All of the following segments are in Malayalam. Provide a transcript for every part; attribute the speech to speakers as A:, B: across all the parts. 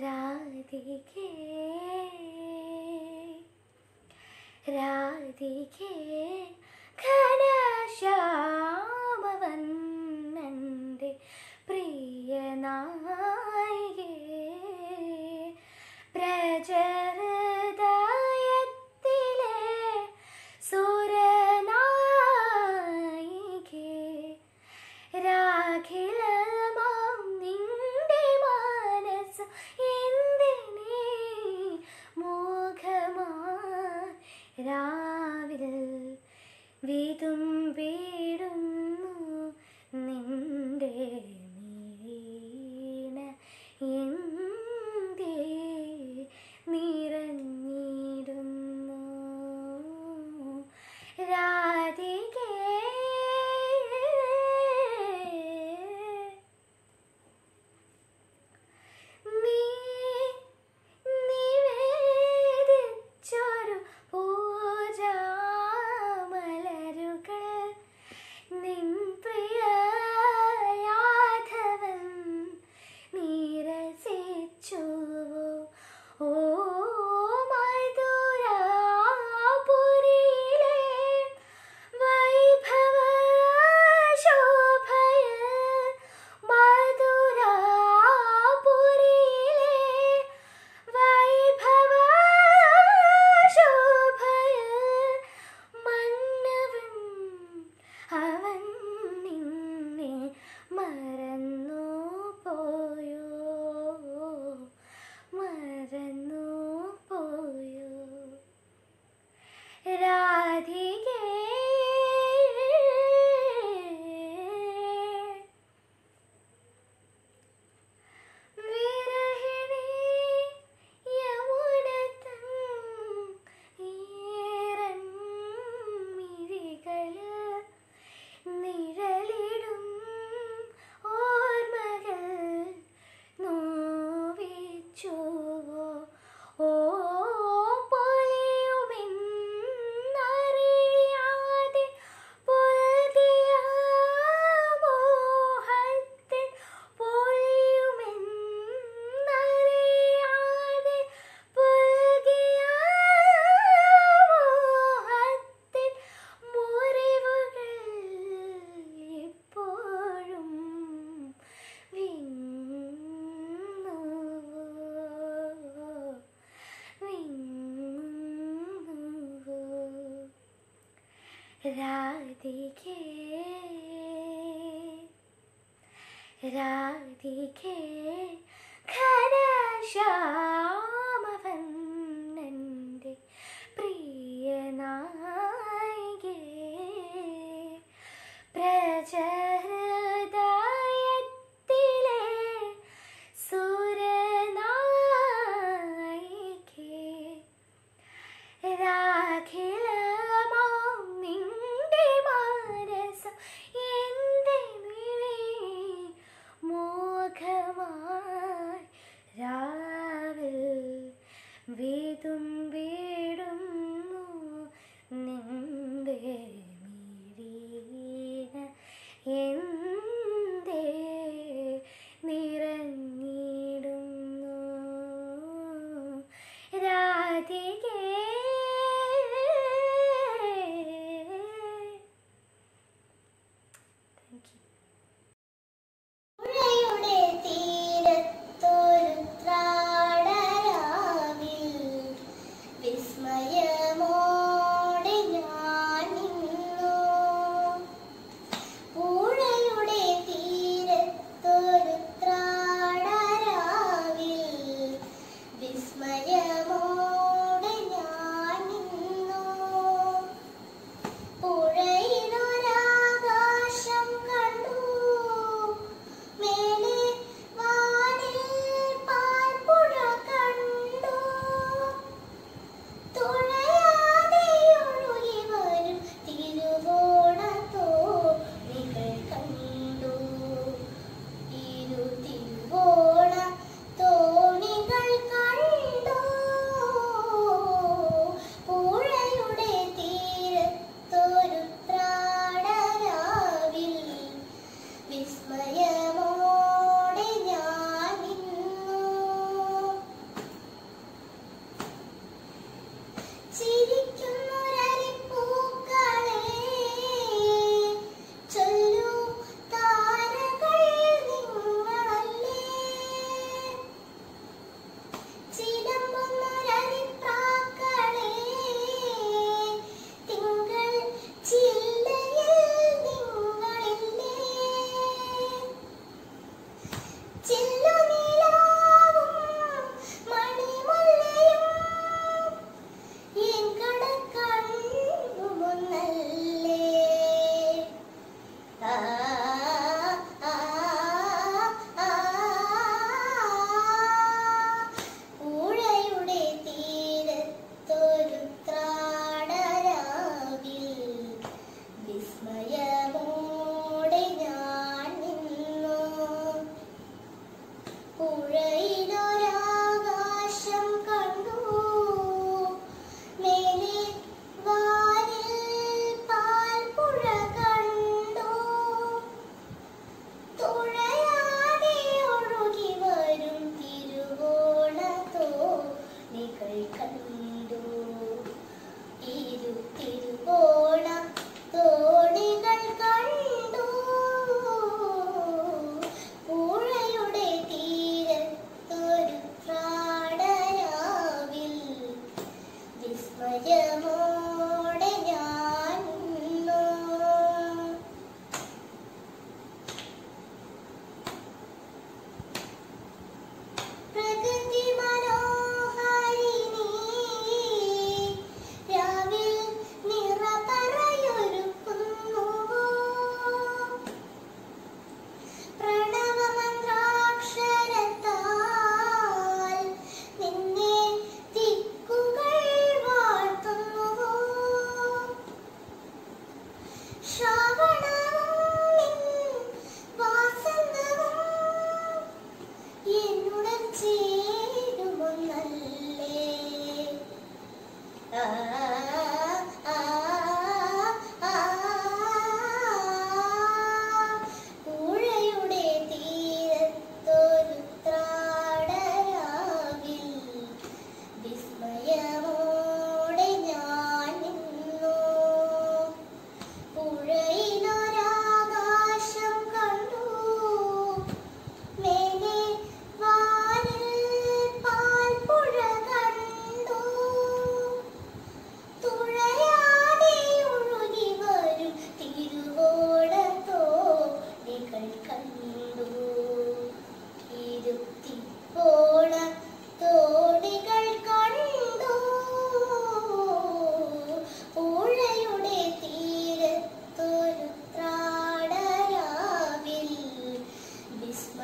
A: രാധികേ രാധികേ ഘനശ്യാമവന്നൻ്റെ പ്രിയനായികേ പ്രജഹൃദയത്തിലെ സുരനായികേ രാഖിലമാം നിന്റെ മനസ്സ് എന്തിനീ മോഹമായി രാവിൽ വിതുമ്പിടുന്നു നിന്റെ മിഴീന എന്തേ നിറഞ്ഞിടുന്നു രാധികേ നിവേദിച്ചൊരു പൂജാമലരുകൾ നിൻ പ്രിയയാധവൻ നിരസിച്ചുവോ ഓ മധുരാപുരിയിലെ വൈഭവ ശോഭയിൽ മധുരാപുരിയിലെ വൈഭവ ശോഭയിൽ മന്നവൻ അവൻ നിന്നെ മറന്നു പോയോ മറന്നു പോയോ രാധികേ വിരഹിണി യമുനതൻ ഈറൻ മിഴികളിൽ നിഴലിടും ഓർമ്മകൾ നോവിച്ചുവോ ഓ പൊലിയുമെന്നറിയാതെ പൊൽകിയ മോഹത്തിൽ പൊലിയുമെന്നറിയാതെ പൊൽകിയ മോഹത്തിൽ മുറിവുകൾ ഇപ്പോഴും വിങ്ങുന്നുവോ രാധികേ രാധികേ ഘനശ്യാമവന്നൻ്റെ പ്രിയനായികേ പ്രജഹൃദയത്തിലെ സുരനായികേ രാഖിലമാം നിന്റെ മനസ്സ് എന്തിനീ മോഹമായി രാവിൽ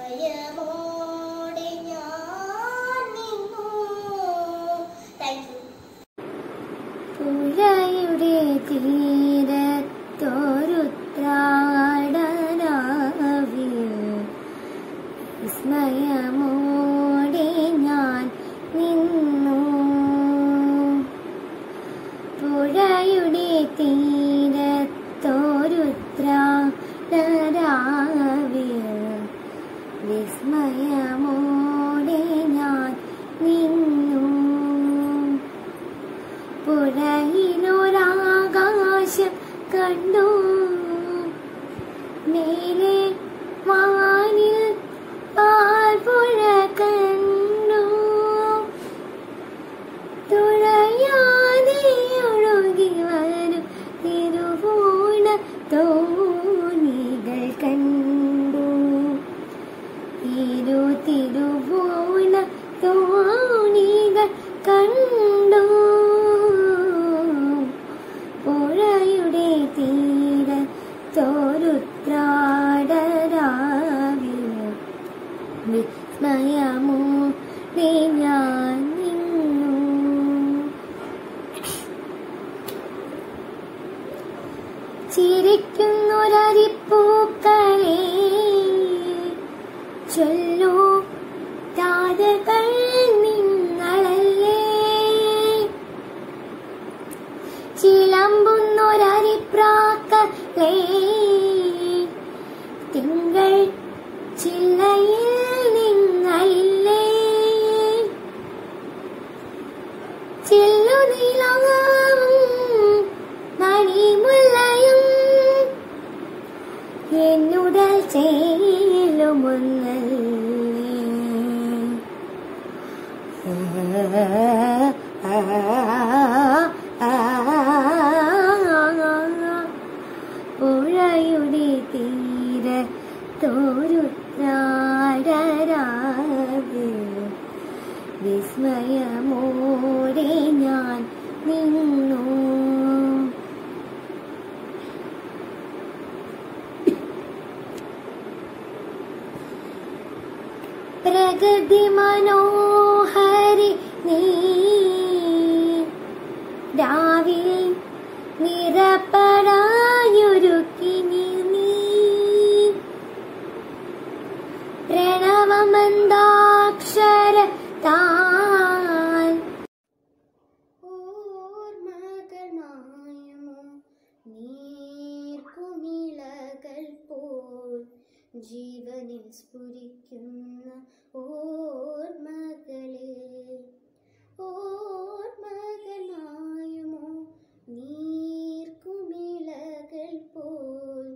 A: വിസ്മയമോടെ ഞാൻ നിന്നു. Thank you. പുഴയുടെ തീരത്തൊരുത്രാടനാവിൽ വിസ്മയമോടെ ഞാൻ നിന്നു. പുഴയുടെ തീരത്തൊരുത്രാടനാവിൽ വിസ്മയമോടെ ഞാൻ നിന്നു. പുഴയിലൊരാകാശം കണ്ടു, മേലെ വാനിൽ പാൽപ്പുഴ കണ്ടു. തുഴയാതെ ഒഴുകി വരും തിരുവോണ തോണികൾ കണ്ടു. തിരുവോണ തോണികൾ കണ്ടു. പുഴയുടെ തീരത്തൊരുത്രാടനാവിൽ വിസ്മയമോടെ ഞാൻ നിന്നു. ചിരിക്കുന്നൊരരിപ്പൂക്കളെ ചൊല്ലൂ, താരകൾ നിങ്ങളല്ലേ. ചിലമ്പുന്നൊരരിപ്രാക്കളെ തിങ്കൾ ചില്ലയിൽ നിങ്ങളില്ലേ. ചില്ലുനിലാവും മണിമുല്ലയും എന്നുടൽ ചേലുമൊന്നല്ലേ. പുഴയുടെ തീരത്തൊരുത്രാടനാവിൽ വിസ്മയമോടെ ഞാൻ നിന്നു. പ്രകൃതി മനോഹരി നീ രാവിൽ നിറപ്പടായൊരുക്കി നീ. പ്രണവമന്താക്ഷരത്താൽ ഓർമ്മകൾ മായുമോ നീർക്കുമിളകൾ പോൽ ജീവനിൽ സ്ഫുരിക്കുന്ന ഓർമ്മകളെ. ഓർമ്മകൾ മായുമോ നീർക്കുമിളകൾ പോൽ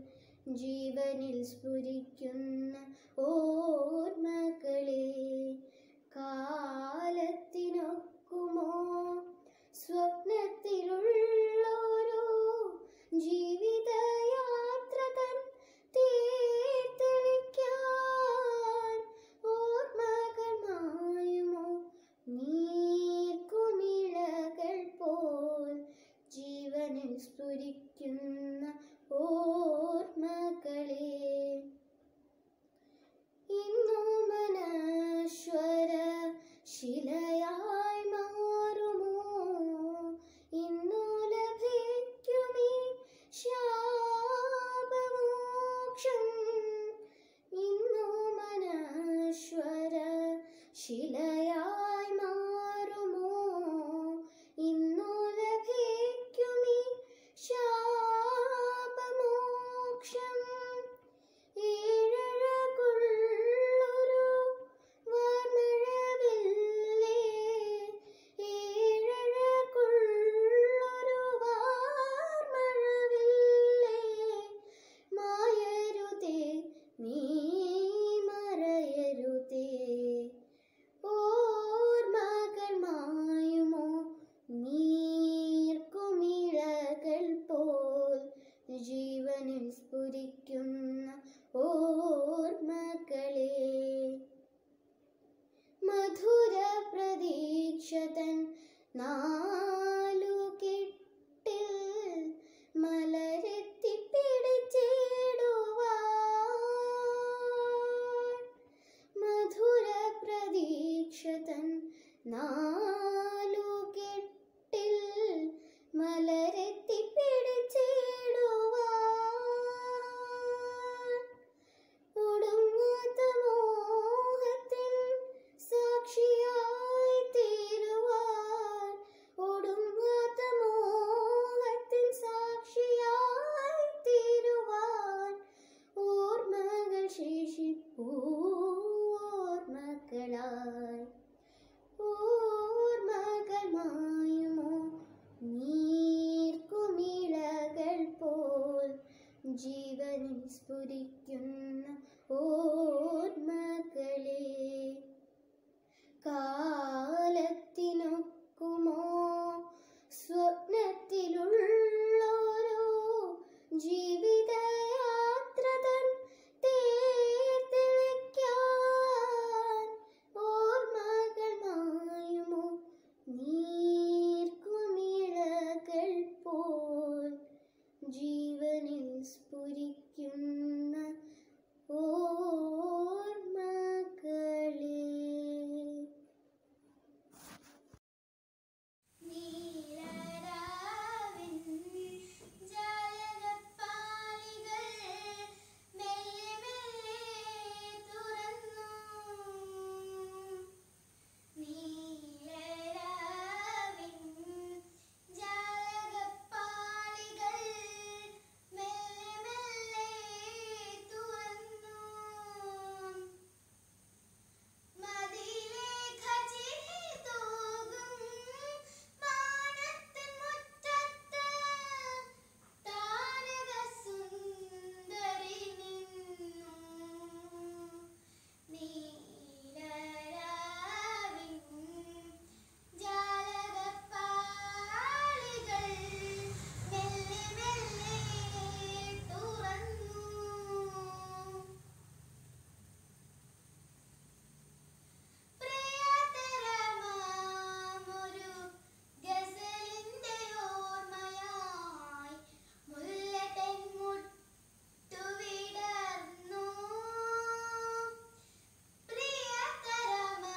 A: ജീവനിൽ സ്ഫുരിക്കുന്ന ഓർമ്മകളെ. കാലത്തിനൊക്കുമോ സ്വപ്നത്തിലുള്ളോരോ ജീവിതയാത്ര തൻ തീർത്തെളിക്കാൻ. ഓർമ്മകൾ മായുമോ നീർക്കുമിളകൾ പോൽ ജീവനിൽ സ്ഫുരിക്കുന്ന ഓർമ്മകളെ. ഇന്നു മനശ്വര ശിലയായി മാറുമോ ഇന്നു ലഭിക്കുമീ ശാപമോക്ഷം. ഇന്നു മനശ്വര ശിലയായി മാറുമോ ഇന്നു ലഭിക്കുമീ ശാപമോക്ഷം. ഏഴഴകുള്ളൊരു വാർമഴവില്ലേ, ഏഴഴകുള്ളൊരു വാർമഴവില്ലേ. മായരുതേ നീ മറയരുതേ. ഓർമ്മകൾ മായുമോ നീർക്കുമിളകൾ പോൽ ജീവനിൽ സ്ഫുരിക്കുന്ന ഓർമ്മകളെ. മധുര പ്രതീക്ഷതൻ നാലുകെട്ടിൽ മലരെത്തി പിടിച്ചിടുവാൻ. നാലുകെട്ടിൽ മലരെത്തി പിടിച്ചിടുവാൻ ഒടുങ്ങാത്ത മോഹത്തിൻ സാക്ഷിയായി തീരുവാൻ ഒടുങ്ങാത്ത മോഹത്തിൻ സാക്ഷിയായി തീരുവാൻ ഓർമ്മകൾ ശേഷിപ്പൂ ഓർമ്മകളായി ഓർമ്മകൾ മായുമോ നീർക്കുമിളകൾ പോൽ ജീവനിൽ സ്ഫുരിക്കുന്ന ഓർമ്മകളെ കാലത്തിനൊക്കുമോ സ്വപ്നത്തിലുള്ളോരോ ജീവിതയാത്ര തൻ തേർതെളിക്കാൻ ഓർമ്മകൾ മായുമോ നീർക്കുമിളകൾ പോൽ ജീവനിൽ സ്ഫുരിക്കുന്ന ഓർമ്മകളെ. നീലരാവിൻ ജാലകപ്പാളികൾ മെല്ലെ മെല്ലെ തുറന്നു. നീലരാവിൻ ജാലകപ്പാളികൾ മെല്ലെ മെല്ലെ തുറന്നു. മതിലേഖ ചിരി തൂകും മാനത്തിൻ മുറ്റത്ത് താരകസുന്ദരി നിന്നു. നീലരാവിൻ ജാലകപ്പാളികൾ മെല്ലെ മെല്ലെ തുറന്നു. പ്രിയതരമാമൊരു ഗസലിന്റെ ഓർമ്മയായി മുല്ലതൻ മുട്ടുവിടർന്നു.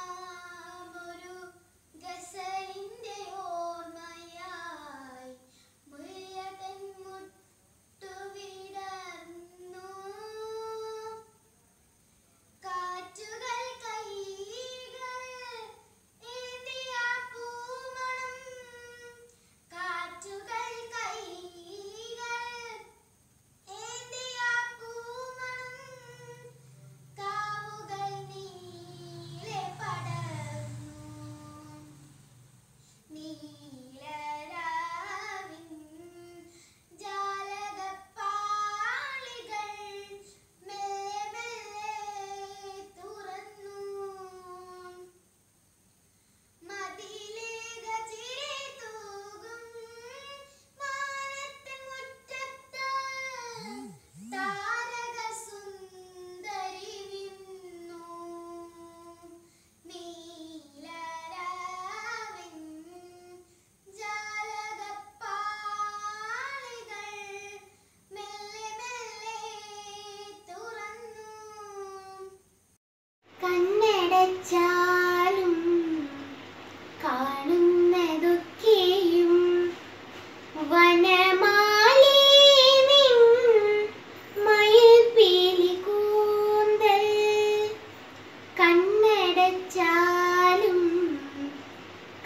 A: പ്രിയതരമാമൊരു ഗസലിന്റെ ഓർമ്മയായി മുല്ലതൻ മുട്ടുവിടർന്നു. കാറ്റുകൾ കൈകൾ ഏന്തിയ പൂമണം കാറ്റുകൾ കൈകൾ ഏന്തിയ പൂമണം കാവുകൾ നീലെ പടർന്നു. നീലരാവിൻ ജാലകപ്പാളികൾ മെല്ലെ മെല്ലെ തുറന്നു. മതിലേഖ ചിരി തൂകും മാനത്തിൻ മുറ്റത്ത് താരകസുന്ദരി നിന്നു. നീലരാവിൻ ജാലകപ്പാളികൾ മെല്ലെ മെല്ലെ തുറന്നു. കണ്ണടച്ചാലും കാണുന്നതൊക്കെയും വനമാലി നിൻ മയിൽപ്പീലി കൂന്തൽ. കണ്ണടച്ചാലും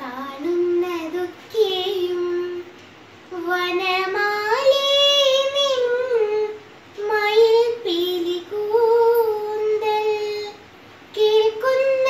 A: കാണുന്നതൊക്കെയും വനമാലി നിൻ മയിൽപ്പീലി കൂന്തൽ. കേൾക്കുന്ന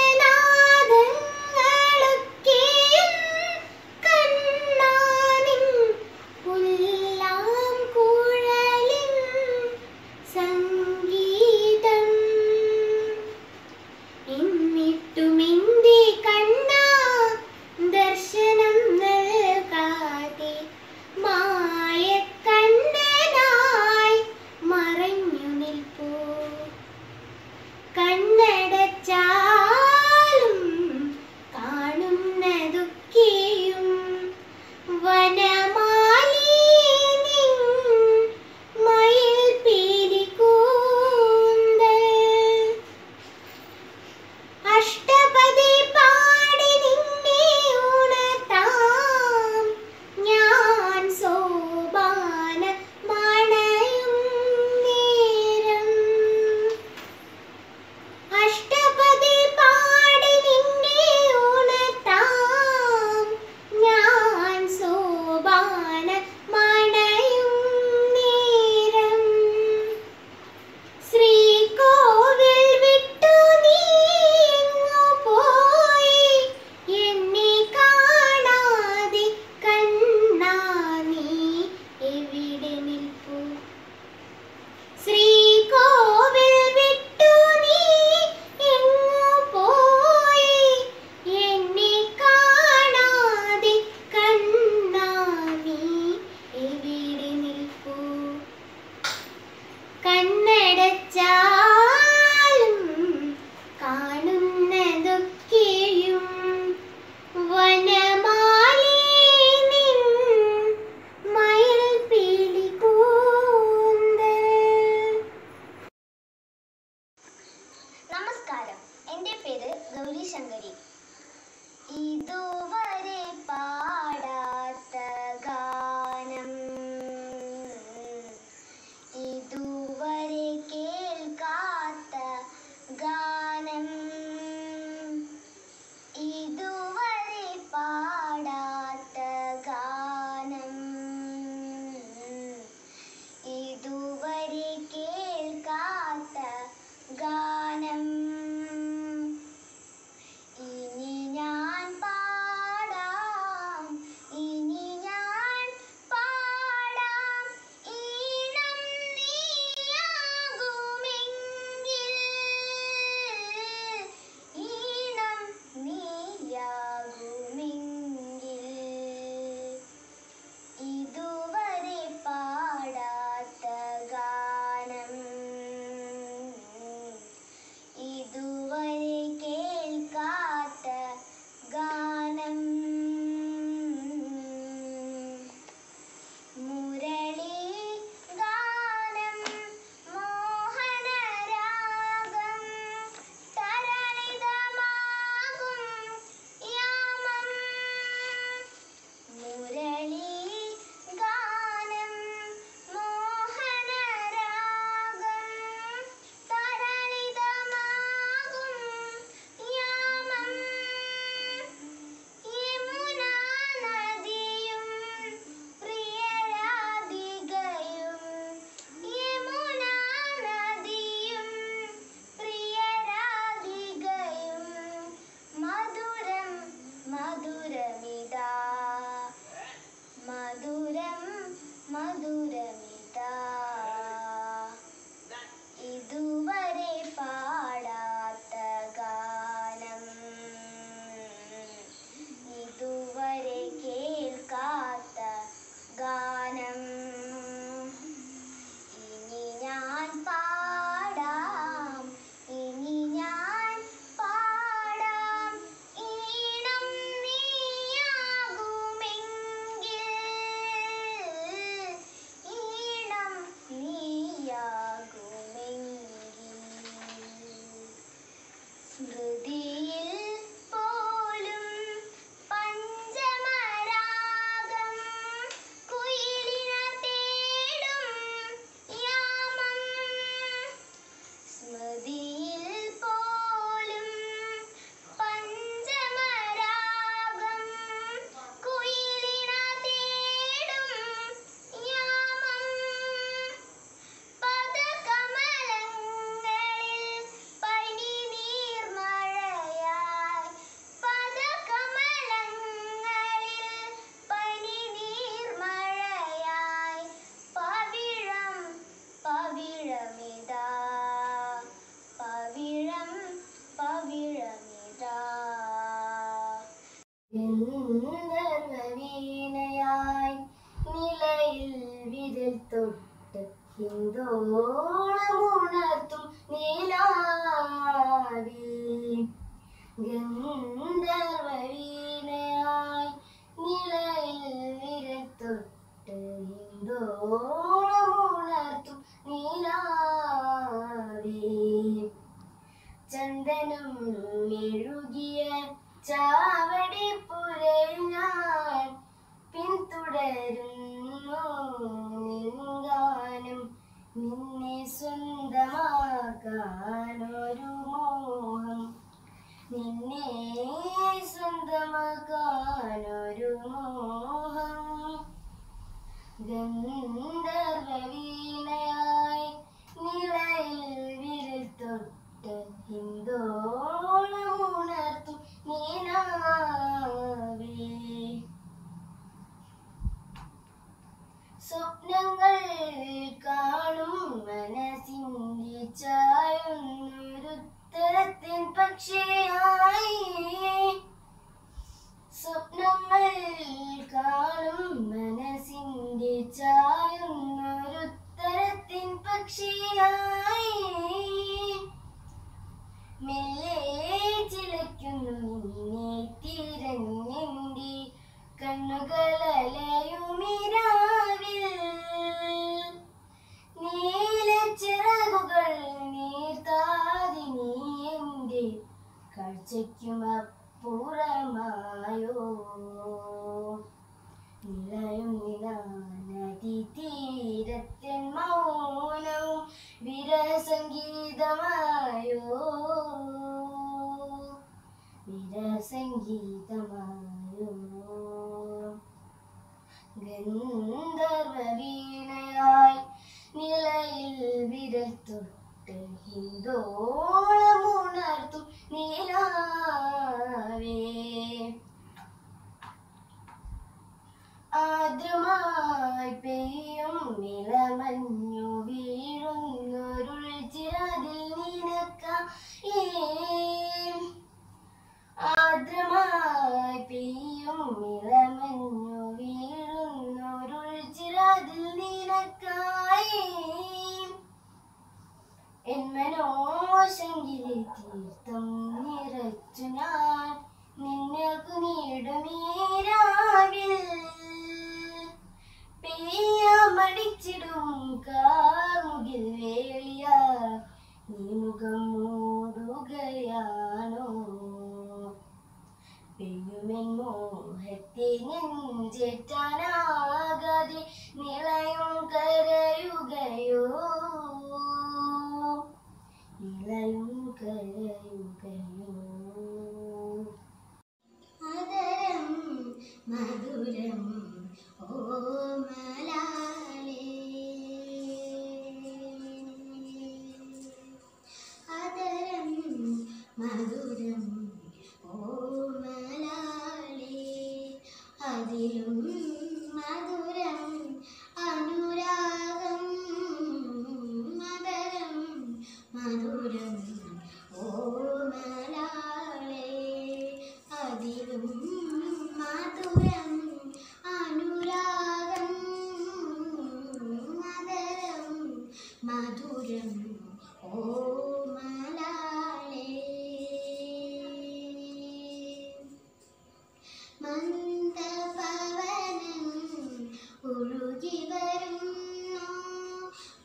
A: ഗൗരീശങ്കരി. ഇതുവരെ പാടാത്ത ഗാനം, ഇതുവരെ കേൾക്കാത്ത ഗാനം, ഇതുവരെ പാടാത്ത ഗാനം, ഇതുവരെ കേൾക്കാത്ത ഗാനം, ഇനി ഞാൻ പാടാം, ഇനി ഞാൻ പാടാം, ഈണം നീയാകുമെങ്കിൽ, ഈണം നീയാകുമെങ്കിൽ, ഇതുവരെ പാടാത്ത ഗാനം, ഇതുവരെ കേൾക്കാത്ത ഗാനം, മുരളി ഗാനം മോഹനരാഗം തരളിതമാകും യാമം, മുരളി ഗാനം മോഹനരാഗം തരളിതമാകും യാമം, യമുനാ നദിയും പ്രിയരാധികയും, യമുനാ നദിയും പ്രിയരാധികയും, മധുരം മധുരമിതാ, മധുരം മധുരമിതാ, ഇതുവരെ പാടാത്ത ഗാനം, ഇതുവരെ കേൾക്കാത്ത ഗാനം, ഇനി ഞാൻ പാടാം, ഇനി ഞാൻ പാടാം, ഈണം നീയാകുമെങ്കിൽ, ഈണം നീയാകുമെങ്കിൽ, സ്മൃതിയിൽ പോലും പഞ്ചമരാഗം കുയിലിന തേടും യാമം, സ്മൃതിയിൽ പോലും പഞ്ചമരാഗം കുയിലിന തേടും യാമം, പദകമലങ്ങളിൽ പനിനീർമഴയായി, പദകമലങ്ങളിൽ പനിനീർമഴയായി, പവിഴം പവിഴമിതാ, പവിഴം പവിഴമിതാ, ഗന്ധർവവീണയായി നിലയിൽ വിരൽ തൊട്ട് ഹിന്ദോളമുണർത്തും നീലാവിൽ, ഗന്ധർവവീണയായി നിലയിൽ വിരൽ തൊട്ട് ഹിന്ദോളമുണർത്തും നീലാവിൽ, ചന്ദനം മെഴുകിയ ചാവടിപ്പുരയിൽ ഞാൻ പിന്തുടരുന്നു നിൻഗാനം, നിന്നെ സ്വന്തമാക്കാനൊരു മോഹം, നിന്നെ സ്വന്തമാക്കാനൊരു മോഹം, ഗന്ധർവവീണയായി നിലയിൽ വിരൽ തൊട്ട് ഹിന്ദോളമുണർത്തും നീനാവേ, സ്വപ്നങ്ങൾ കാണും മനസ്സിൻ്റെ ചായുന്നൊരുത്തരത്തിൻ പക്ഷിയായി, സ്വപ്നങ്ങൾ കാണും മനസ്സിൻ്റെ ചായുന്നൊരുത്തരത്തിൻ പക്ഷിയായി, മെല്ലെ ചിലയ്ക്കുന്നു നിന്നെ തിരഞ്ഞെന്റെ കണ്ണുകളലയുമിരാവിൽ, നീലച്ചിറകുകൾ നീർത്താതി നീ എൻ്റെ കാഴ്ചയ്ക്കും അപ്പുറമായോ നിലയും നദി തീരത്തിൻ മൗനവും വിരസംഗീതമായോ ഗന്ധർവവീണയായി നിലയിൽ വിരൽ തൊട്ട് ഹിന്ദോളമുണർത്തും നീലാവേ ആദ്രമായി പെയ്യും നിലമഞ്ഞു വീഴുന്നൊരുൾ ചിറതിൽ നിനക്കായി ആദ്രമായി പെയ്യും നിലമഞ്ഞു വീഴുന്നൊരുൾ ചിറതിൽ നിനക്കായി എന്മനോശങ്കിലെ തീർത്ഥം നിറച്ചു ഞാൻ നിന്നേക്കു നീടുമീരാവിൽ പെയ്യാമടിച്ചിടും കാർമുകിൽ വേളിയ നീ മുഖം മൂടുകയാണോ പെയ്യുമെൻ മോഹത്തെ നെഞ്ചേറ്റാനാകാതെ നിളയും കരയുകയോ നിളയും കരയുകയോ
B: അതരം മധുരം ഓമലാളേ അതരം മധുരം ഓമലാളേ അതിലും മധുരം അനുരാഗം അതരം മധുരം ഓമലാളേ അതിലും മധുരം അനുരാഗം മധുരം മധുരം ഓമലാളേ മന്ദപവനം ഒഴുകി വരുന്നു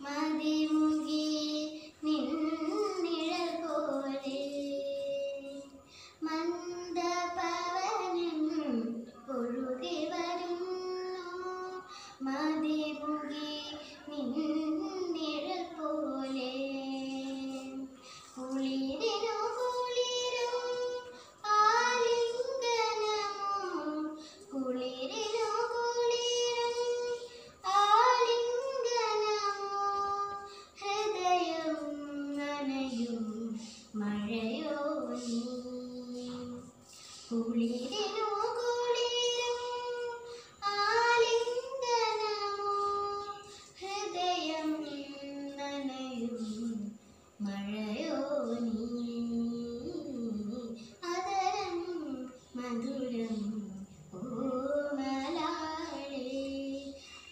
B: മതിമുകി നിന്നിഴൽ പോലെ മന്ദപവനം ഒഴുകി വരുന്നു മതിമുകി നിന്നിഴൽ പോലെ കുളിരിനു കുളിരും ആലിംഗനമോ കുളിരിനു കുളിരും ആലിംഗനമോ ഹൃദയം നനയും മഴയോ നീ കുളിരിനു കുളിരും ആലിംഗനമോ ഹൃദയം നനയും മഴയോ നീ അതരം മധുരം ഓമലാളേ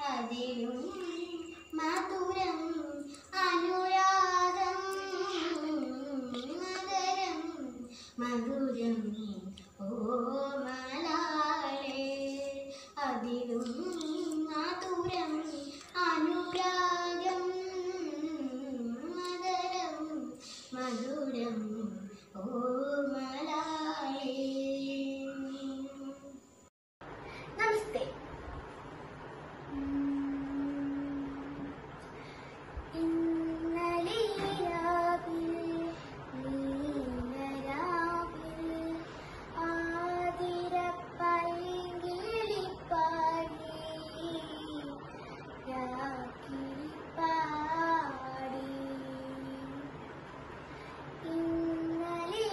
B: അതിലും മധുരം അനുരാഗം മധുരം മധുരം ഓമലാളേ അതിലും മധുരം അനുരാഗം മധുരം മധുരം ഓമലാളേ. നമസ്തേ. ഇന്നലെ രാവിൽ നീലരാവിൽ ആതിരപ്പൈങ്കിളിപ്പാടി രാക്കിളിപ്പാടി ഇന്നലെ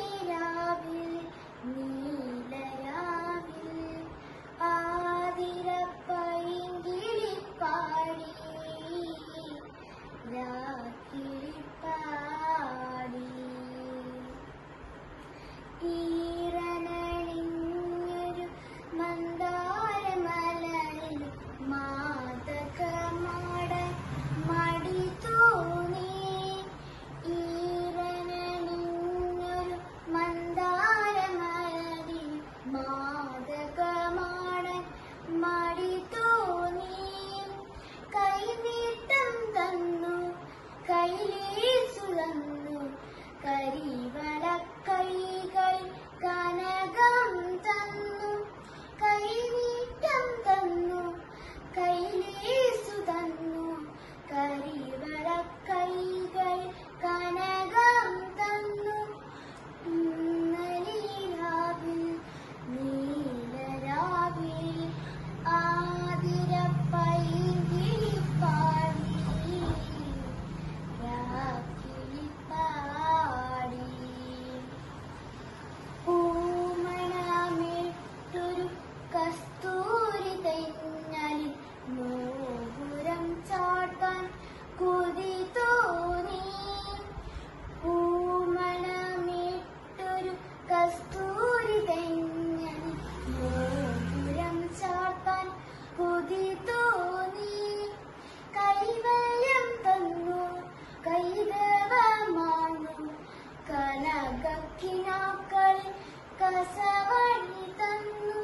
B: കസവണി തന്നു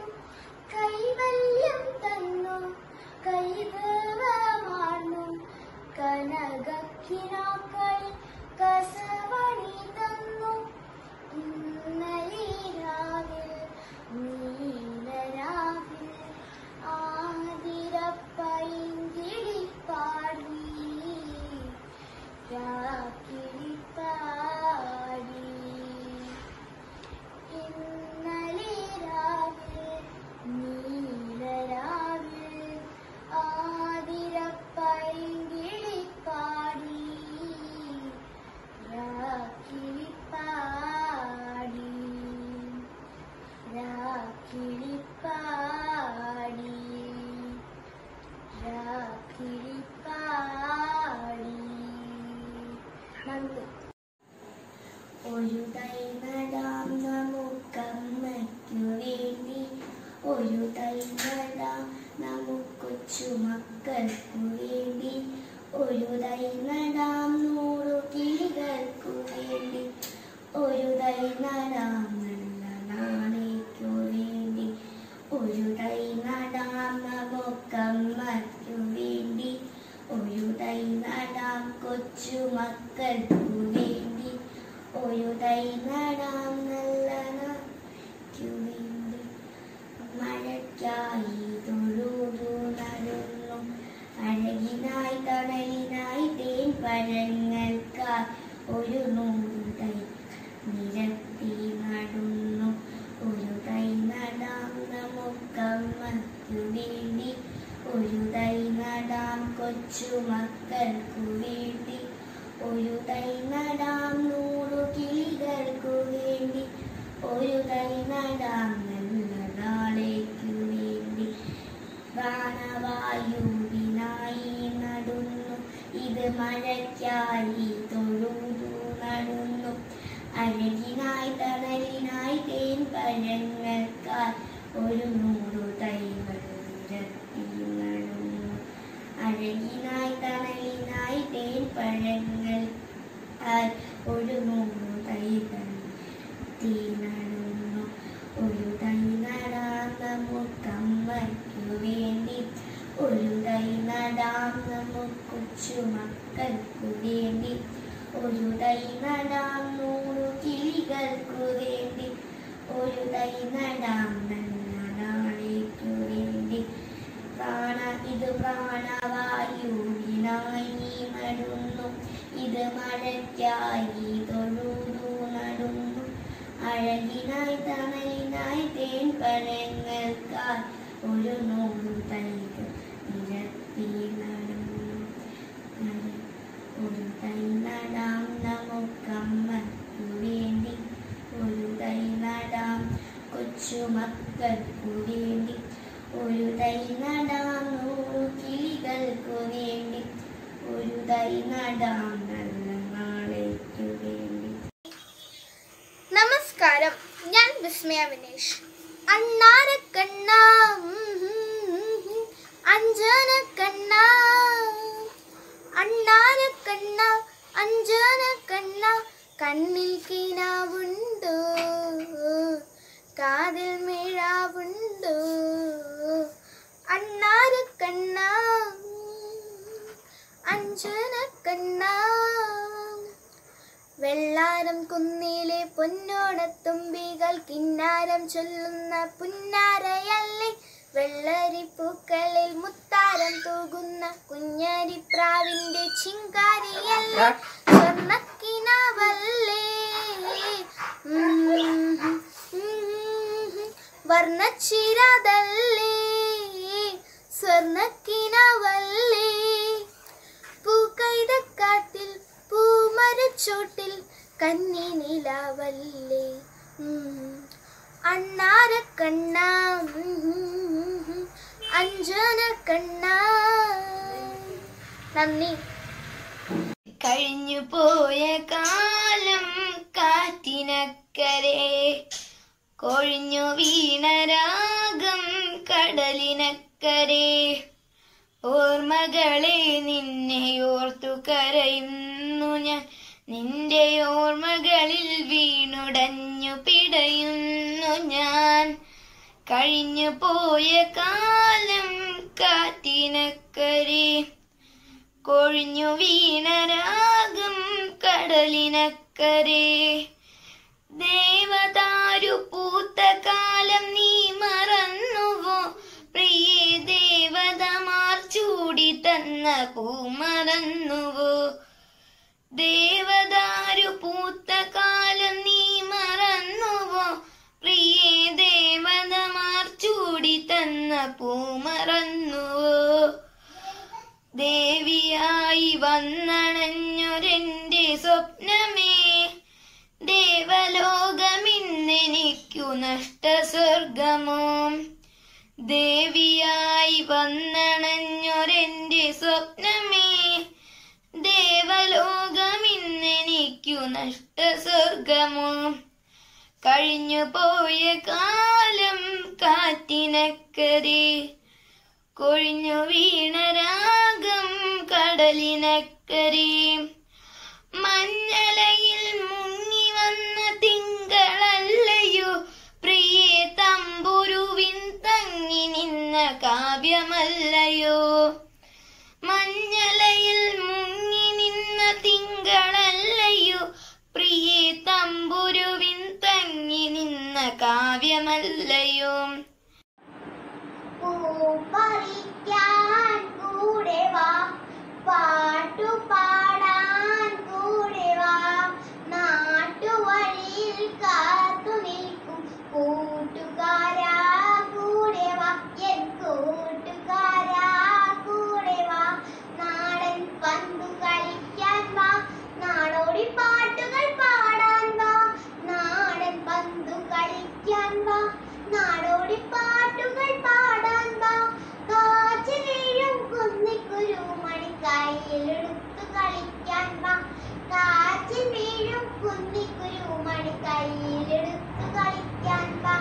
B: കൈവല്യം തന്നു കൈതവമാർന്നു കനകക്കിനാക്കളിൽ കസവണി തന്നു ഇന്നലെ രാവിൽ നീലരാവിൽ ആതിരപ്പൈങ്കിളിപ്പാടി കിളിപ്പാടി ഇന്നലെ രാവിൽ നീലരാവിൽ ആതിരപ്പൈങ്കിളിപ്പാടി കിളിപ്പാടി കിളിപ്പാടി കിളിപ്പാടി. നന്ദി.
A: ഒരു തൈ നടാം നമുക്കമ്മയ്ക്കു വേണ്ടി, ഒരു തൈ നടാം നമുക്കൊച്ചു മക്കൾക്കു വേണ്ടി, ഒരു തൈ നടാം 100 കിളികൾക്കു വേണ്ടി, ഒരു തൈ നടാം നല്ല നാളേക്കു വേണ്ടി, ഒരു തൈ നടാം നമുക്കമ്മയ്ക്കു വേണ്ടി, ഒരു തൈ നടാം കൊച്ചു മക്കൾക്കു വേണ്ടി, ഒരു തൈ നടാം നല്ല നാളേക്കു വേണ്ടി. മഴയ്ക്കായി തൊഴുതു നടുന്നു, അഴകിനായി തണലിനായി തേൻ പഴങ്ങൾക്കായി ഒരു 100 തൈ നിരത്തി നടുന്നു, ഒരു തൈ നടാം നമുക്കമ്മയ്ക്കു വേണ്ടി, ഒരു തൈ നടാം കൊച്ചു മക്കൾക്കു വേണ്ടി, ഒരു തൈ നടാം 100 കിളികൾക്കു വേണ്ടി, ഒരു തൈ നടാം നല്ല നാളേക്കു വേണ്ടി. പ്രാണവായുവിനായി നടുന്നു, ഇത് മഴയ്ക്കായി തൊഴുതു നടുന്നു, അഴകിനായി തണലിനായി തേൻ പഴങ്ങൾക്കായി ഒരു 100 തൈകൾ നിരത്തി നടുന്നു, അഴകിനായി തണലിനായി തേൻ പഴങ്ങൾക്കായി ഒരു 100 തൈകൾ നിരത്തി നടുന്നു, ഒരു തൈ നടാം നമുക്കമ്മയ്ക്കു വേണ്ടി, ഒരു തൈ നടാം നമുക്കൊച്ചു മക്കൾക്കു വേണ്ടി, ഒരു തൈ നടാം 100 കിളികൾക്കു വേണ്ടി, ഒരു തൈ നടാം നല്ല നാളേക്കു വേണ്ടി. ഇത് പ്രാണവായുവിനായി നടുന്നു, ഇത് മഴയ്ക്കായി തൊഴുതു നടുന്നു, അഴകിനായി തണലിനായി തേൻ പഴങ്ങൾക്കായി ഒരു 100 തൈകൾ നിരത്തി നടുന്നു, ഒരു തൈ നടാം നമുക്കമ്മയ്ക്കു വേണ്ടി, ഒരു തൈ നടാം കൊച്ചു മക്കൾക്കു വേണ്ടി, ഒരു തൈ നടാം 100 കിളികൾക്കു വേണ്ടി, ഒരു തൈ നടാം നല്ല നാളേക്കു വേണ്ടി.
B: നമസ്കാരം, ഞാൻ വിസ്മയ വിനേഷ്. അണ്ണാരക്കണ്ണ അഞ്ജനക്കണ്ണ, അണ്ണാരക്കണ്ണ അഞ്ജനക്കണ്ണ, കണ്ണിൽ കിനാവുണ്ടോ കാതിൽ മിഴാവുണ്ടോ, അണ്ണാരക്കണ്ണ അഞ്ജനക്കണ്ണ. വെള്ളാരം കുന്നിലെ പൊന്നോണത്തുമ്പികൾ കിന്നാരം ചൊല്ലുന്ന പുന്നാരയല്ലേ, വെള്ളരിപ്പൂക്കളിൽ മുത്താരം തൂകുന്ന കുഞ്ഞരിപ്രാവിന്റെ ചിങ്കാരിയല്ലേ, സ്വർണ്ണക്കിനാവല്ലേ വർണ്ണച്ചിരാതല്ലേ, സ്വർണ്ണക്കിനാവല്ലേ, പൂക്കൈതക്കാട്ടിൽ പൂമരച്ചോട്ടിൽ കന്നി നിലാവല്ലേ, അണ്ണാരക്കണ്ണ അഞ്ജനക്കണ്ണ. നന്ദി.
A: കഴിഞ്ഞു പോയ കാലം കാറ്റിനക്കരെ, കൊഴിഞ്ഞു വീണ രാഗം കടലിനക്കരെ, ഓർമ്മകളെ നിന്നെ ഓർത്തു കരയുന്നു ഞാൻ, നിന്റെ ഓർമ്മകളിൽ വീണുടഞ്ഞു പിടയുന്നു കഴിഞ്ഞു പോയ കാലം കാറ്റിനക്കരെ, കൊഴിഞ്ഞു വീണ രാഗം കടലിനക്കരെ. ദേവദാരു പൂത്ത കാലം നീ മറന്നുവോ, പ്രിയേ ദേവതമാർ ചൂടി തന്ന പൂ മറന്നുവോ. ദേവദാരു പൂത്ത കാലം നീ മറന്നുവോ, പ്രിയേ ദേവതമാർ ചൂടി തന്ന പൂ മറന്നുവോ. ദേവിയായി വന്നണഞ്ഞൊരെന്റെ സ്വപ്നമേ, ദേവലോകമിന്നെനിക്കു നഷ്ടസ്വർഗമോ. ദേവിയായി വന്നണഞ്ഞൊരെന്റെ സ്വപ്നമേ, ദേവലോകമിന്നെനിക്കു നഷ്ടസ്വർഗമോ. കഴിഞ്ഞു പോയ കാലം കാറ്റിനക്കരെ, കൊഴിഞ്ഞു വീണ രാഗം കടലിനക്കരെ. മഞ്ഞലയിൽ മുങ്ങി വന്ന തിങ്കളല്ലയോ, പ്രിയേ തമ്പുരുവിൻ തങ്ങി നിന്ന കാവ്യമല്ലയോ. മഞ്ഞലയിൽ മുങ്ങി നിന്ന തിങ്കളല്ലയോ, പ്രിയേ തമ്പുരുവിൻ തങ്ങി നിന്ന കാവ്യമല്ലയോ.
B: പൂ പറിക്കാൻ കൂടെ വാ, പാട്ടു പാടാൻ കൂടെ വാ, നാട്ടുവഴിയിൽ കാത്തു നിൽക്കും കൂട്ടുകാരാ കൂടെ വാ, എൻ കൂട്ടുകാരാ കൂടെ വാ. നാടൻ പന്തു കളിക്കാൻ വാ, നാടോടി പാട്ടുകൾ പാടാൻ വാ. നാടൻ പന്തു കളിക്കാൻ വാ, നാടോടി പാട്ടുകൾ പാടാൻ വാ. കാറ്റ് വീഴും കുന്നിക്കുരു മണി കയ്യിലെടുത്തു കളിക്കാൻ വാ. കാറ്റ് വീഴും കുന്നിക്കുരു മണി കയ്യിലെടുത്തു കളിക്കാൻ വാ.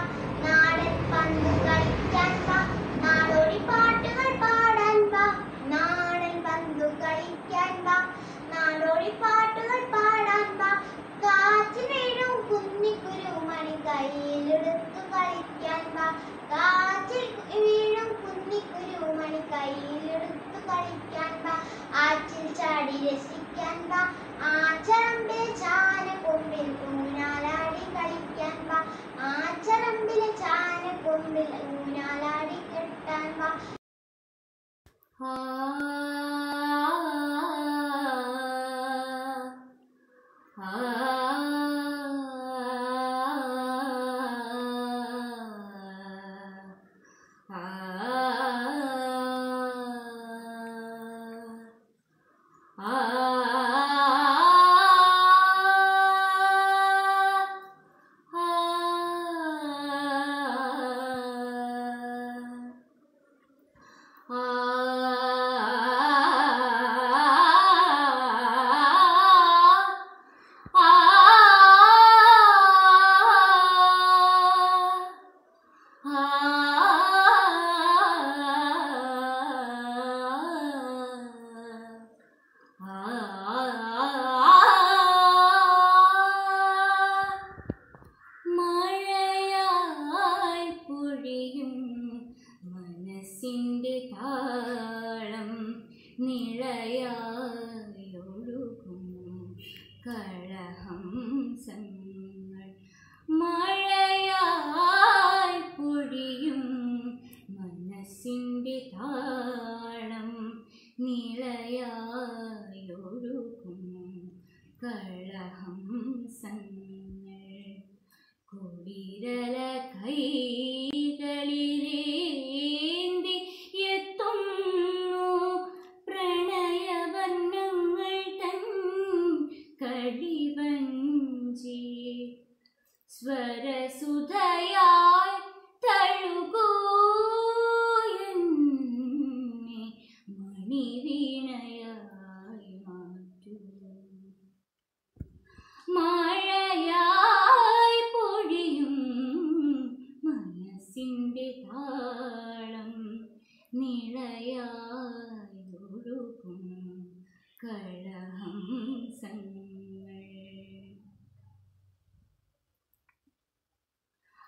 B: നാടൻ പന്തു കളിക്കാൻ വാ, നാടോടി പാട്ടുകൾ പാടാൻ വാ. നാടൻ പന്തു കളിക്കാൻ വാ, നാടോടി പാട്ടുകൾ പാടാൻ വാ. കാറ്റ് വീഴും കുന്നിക്കുരു മണി കയ്യിലെടുത്തു കളിക്കാൻ വാ. കാറ്റിൽ വീഴും കുന്നിക്കുരു മണി കയ്യിലെടുത്തു കളിക്കാൻ വാ. ആറ്റിൽ ചാടി രസിക്കാൻ വാ, ആച്ചറമ്പിലെ ചാനക്കൊമ്പിൽ ഊഞ്ഞാലാടി കളിക്കാൻ വാ. ആച്ചറമ്പിലെ ചാനക്കൊമ്പിൽ ഊഞ്ഞാലാടി കെട്ടാൻ വാ.
C: നിഴയായൊഴുകും കളഹംസങ്ങൾ, മഴയായി പൊഴിയും മനസ്സിൻ്റെ താളം. നിഴയായൊഴുകും കളഹംസങ്ങൾ, കുളിരല കൈകളിലേന്തി എത്തുന്നു പ്രണയവർണ്ണങ്ങൾ തൻ കളിവഞ്ചി. സ്വരസുധയായി തഴുകൂ എന്നെ, മണിവീണയായി മാറ്റൂ. മഴയായി പൊഴിയും മനസ്സിൻ്റെ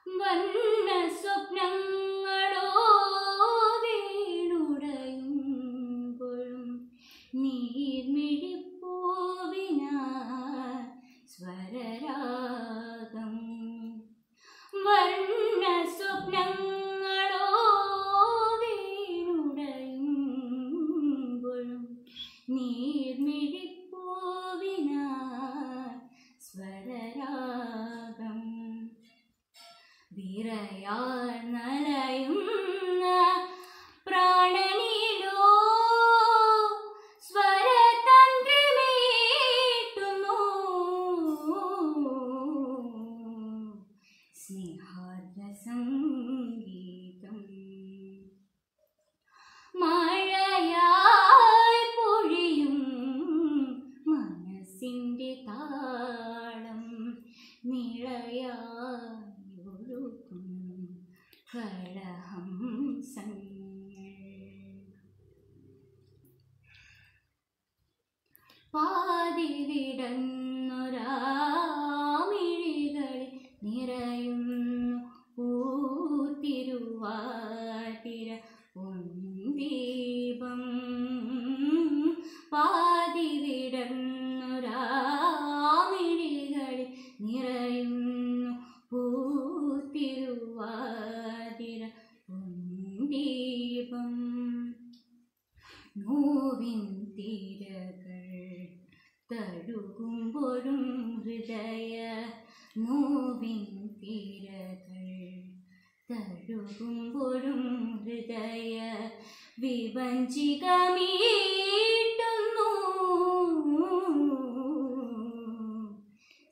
C: വന്ന സ്വപ്നങ്ങളോ വീണുടയുമ്പോഴും നീർമിഴിപ്പൂവിനാൽ സ്വരരാഗം. വർണ്ണ സ്വപ്നങ്ങളോ വീണുടയുമ്പോഴും നീർമിഴിപ്പൂവിനാൽ സ്വരരാഗം. വിറയാൽ നനയുന്ന പ്രാണനിലോ സ്വരതന്ത്രമീട്ടുന്നു സ്നേഹാർദ്ര സംഗീതം. മഴയായി പൊഴിയും മനസ്സിൻ്റെ താളം നിളയായി ഒഴുകും കളഹംസങ്ങൾ. പാതി വിടന്നൊരാമിഴികളിൽ നിറയുന്നു പൂത്തിരുവാതിര പൊൻദീപം. പാതി വിടന്നൊരാമിഴികളിൽ നിറയുന്നു പൂത്തിരുവാതിര പൊൻദീപം. നോവിൻ തിരകൾ തഴുകുമ്പോഴും ഹൃദയ നോവിൻ തിരകൾ തഴുകുമ്പോഴും ഹൃദയ വിഭജികമീട്ടുന്നു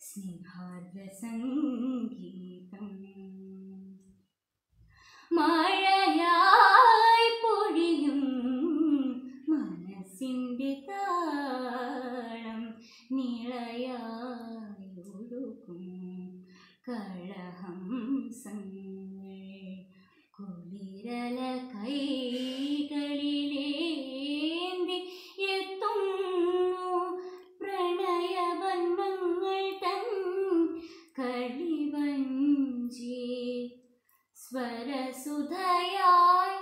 C: സ്നേഹാർദ്ര സംഗീതം. മഴയായി പൊഴിയും മനസ്സിൻ്റെ താളം നിളയായി ഒഴുകും കളഹംസങ്ങൾ. കുളിരല കൈകളിലേന്തി എത്തുന്നു പ്രണയവർണ്ണങ്ങൾ തൻ കളിവഞ്ചി. സ്വരസുധയായി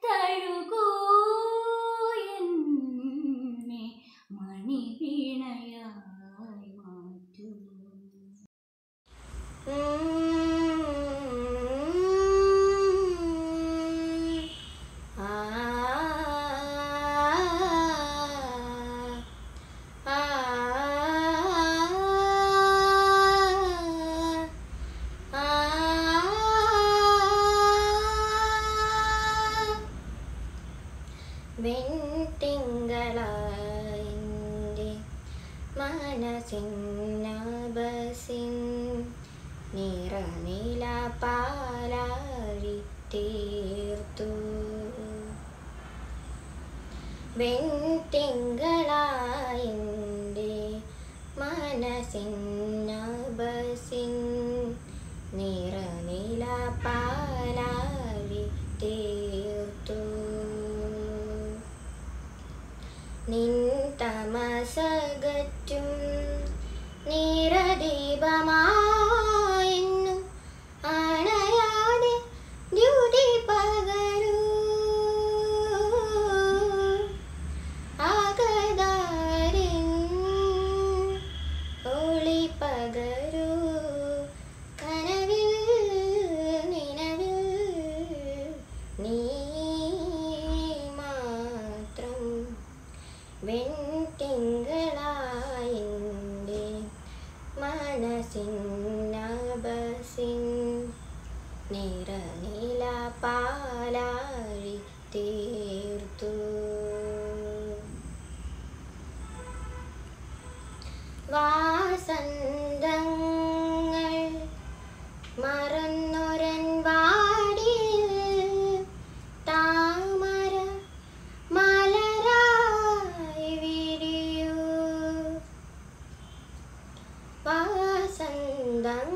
C: തഴുകൂ എന്നെ മണിവീണയായി മാറ്റൂ.
A: വെൺതിങ്കളായിൻ്റെ മനസ്സിനബസിൻ നിറനില പാലാഴി തീർത്തു. വെൺതിങ്കളായിൻ്റെ മനസ്സിനബസിൻ നിറനില പാലാഴി തീർത്തു. നിൻ തമസകറ്റും നിറദീപമായെന്നു അണയാതെ ദ്യുതി പകരൂ. ആകതാരിൻ ഒളി പകരൂ. കനവിൽ നിലവിൽ നീ മാത്രം. വെൺതിങ്കളായിൻ്റെ മനസ്സിനബസിൻ നിറനില പാലാഴി തീർത്തു. വാസന്തങ്ങൾ മറന്നൊരൻ വാടിയിൽ താമര മലരായി വിരിയൂ. വാസന്തങ്ങൾ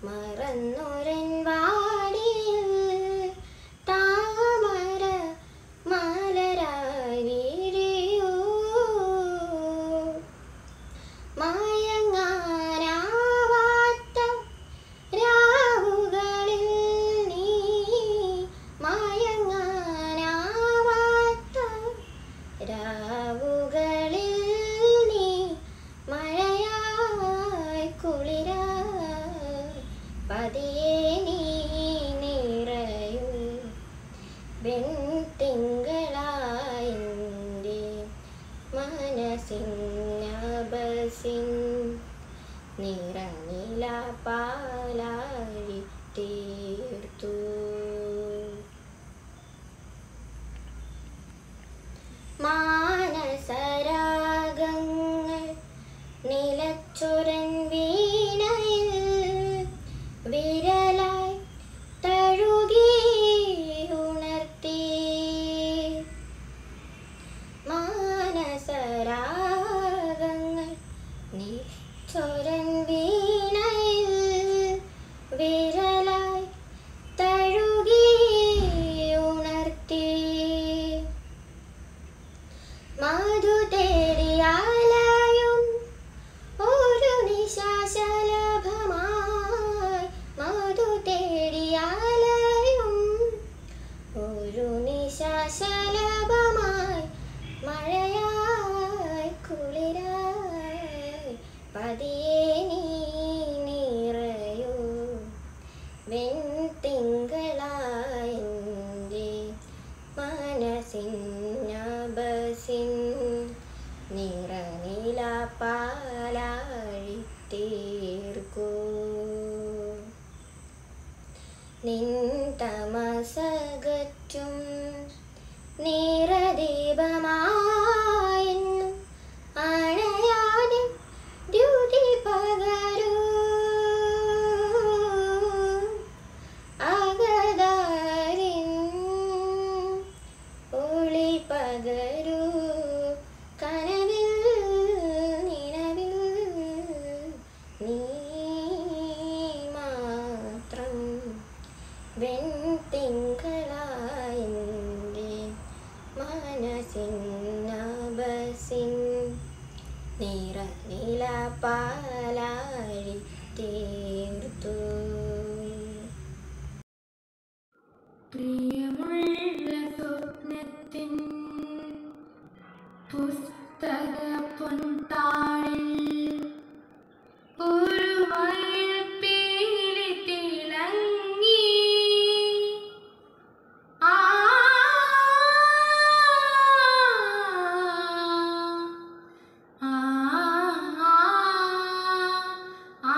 A: മറന്നൊരൻ വാടിയിൽ താമര മലരായി വിരിയൂ. മയങ്ങാനാവാത്ത രാ പതിയെ നീ നിറയൂ വെൺതിങ്കളായെൻ്റെ മനസ്സിനബസിൻ നിറനില പാലാഴി തീർത്തു. മാനസരാഗങ്ങൾ നിലച്ചൊരൻ വീണയിൽ വിരലായി തഴുകി ഉണർത്തി. മാനസരാഗങ്ങൾ നിലച്ചൊരൻ വീണയിൽ വിരലായി തഴുകി ഉണർത്തി. മധു തേടിയാലയും ഒരു നിശാശലഭമായി, മധു തേടിയാലയും ഒരു നിശാശലഭമായി, മഴയായി കുളിരായി പതിയെ നീ നിറയൂ വെൺതിങ്കളായെൻ്റെ മനസ്സിനബസിൻ നിറനില പാലാഴി തീർക്കൂ. നിൻ തമസകറ്റും നിറദീപമായെന്നും അണയാതെ ദ്യുതി പകരൂ. അകതാരിൻ ഒളി പകരൂ. കനവിൽ നിലവിൽ നീ മാത്രം വെൺതിങ്കളായെൻ്റെ മനസ്സിനബസിൻ നിറനില പാലാഴി തീർത്തു.
C: പ്രിയമുള്ള സ്വപ്നത്തിൻ പുസ്തക പൊൻതാളിൽ ഒരു മയിൽപ്പീലി തിളങ്ങി. ആ ആ ആ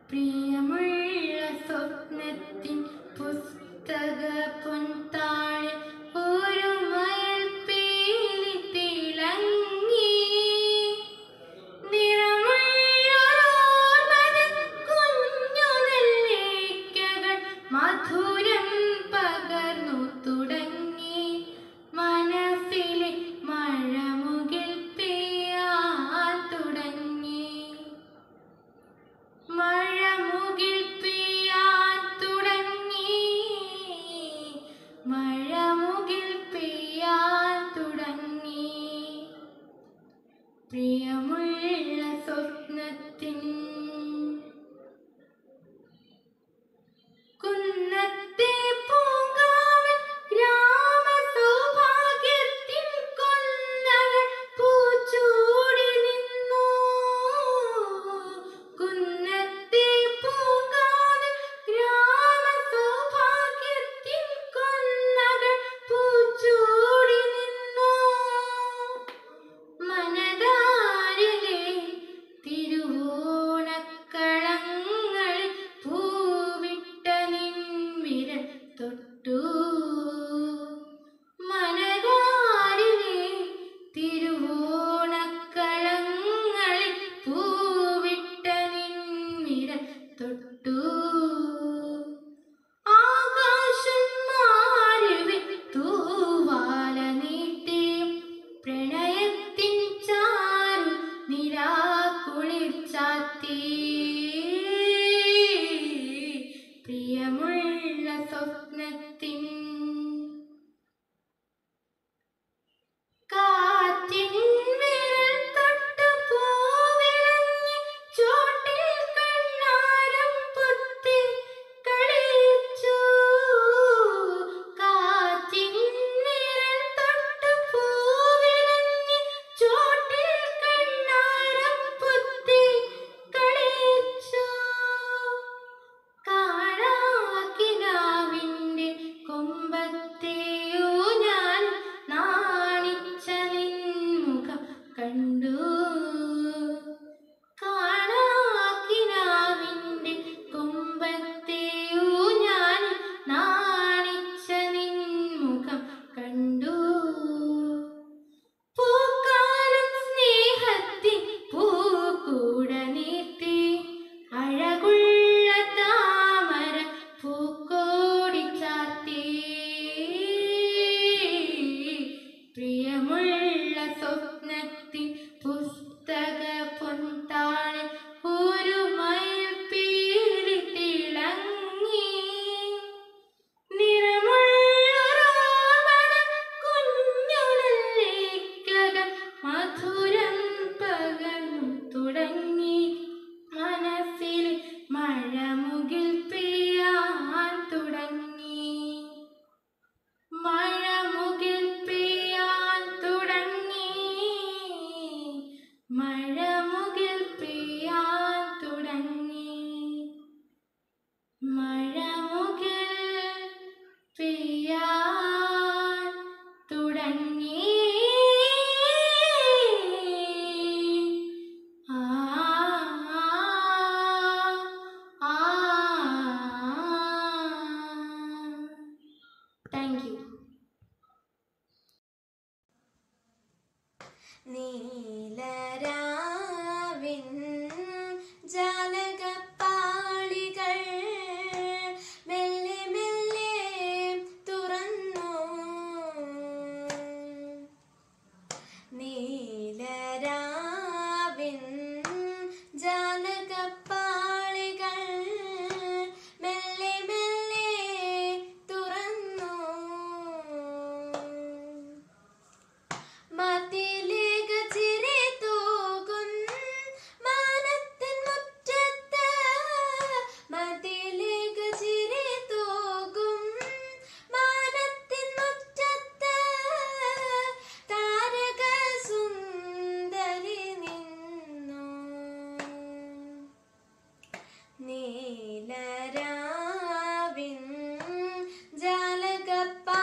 C: പ്രിയമുള്ള സ്വപ്നത്തിൻ പുസ്തക പൊൻതാളിൽ ഒരു മയിൽപ്പീലി തിളങ്ങി. നിറമുള്ളൊരോർമ്മതൻ കുഞ്ഞു നെല്ലിക്കകൾ മധുരം പകർന്നു തുടങ്ങി. മനസ്സിലെ മഴമുകിൽ പെയ്യാൻ തുടങ്ങി. മഴമുകിൽ പെയ്യാൻ തുടങ്ങി. മഴമുകിൽ പെയ്യാൻ തുടങ്ങി. പ്രിയമുള്ള സ്വപ്നത്തിൻ കുന്നത്തെ പൂങ്കാവൻ ഗ്രാമസൗഭാഗ്യത്തിൻ കൊന്നകൾ പൂച്ചൂടി നിന്നു. കുന്നത്തെ പൂങ്കാവൻ ഗ്രാമസൗഭാഗ്യത്തിൻ കൊന്നകൾ പൂച്ചൂടി നിന്നു. മനതാരിലെ തിരുവോണ മഴമുകിൽ പെയ്യാൻ തുടങ്ങി, മഴമുകിൽ പെയ്യാൻ തുടങ്ങി. ആ താങ്ക് യു.
A: നീലരാവിൻ ജാലകപ്പാളികൾ മെല്ലെ മെല്ലെ തുറന്നു. നീലരാവിൻ ജാലകപ്പാളികൾ മെല്ലെ മെല്ലെ തുറന്നു. മതിലേക ചിരി തൂകും മാനത്തിൻ മുറ്റത്ത്, മതിലേക ചിരി തൂകും മാനത്തിൻ മുറ്റത്ത്, താരക സുന്ദരി നിന്നു. നീലരാവിൻ ജാലകപ്പാളികൾ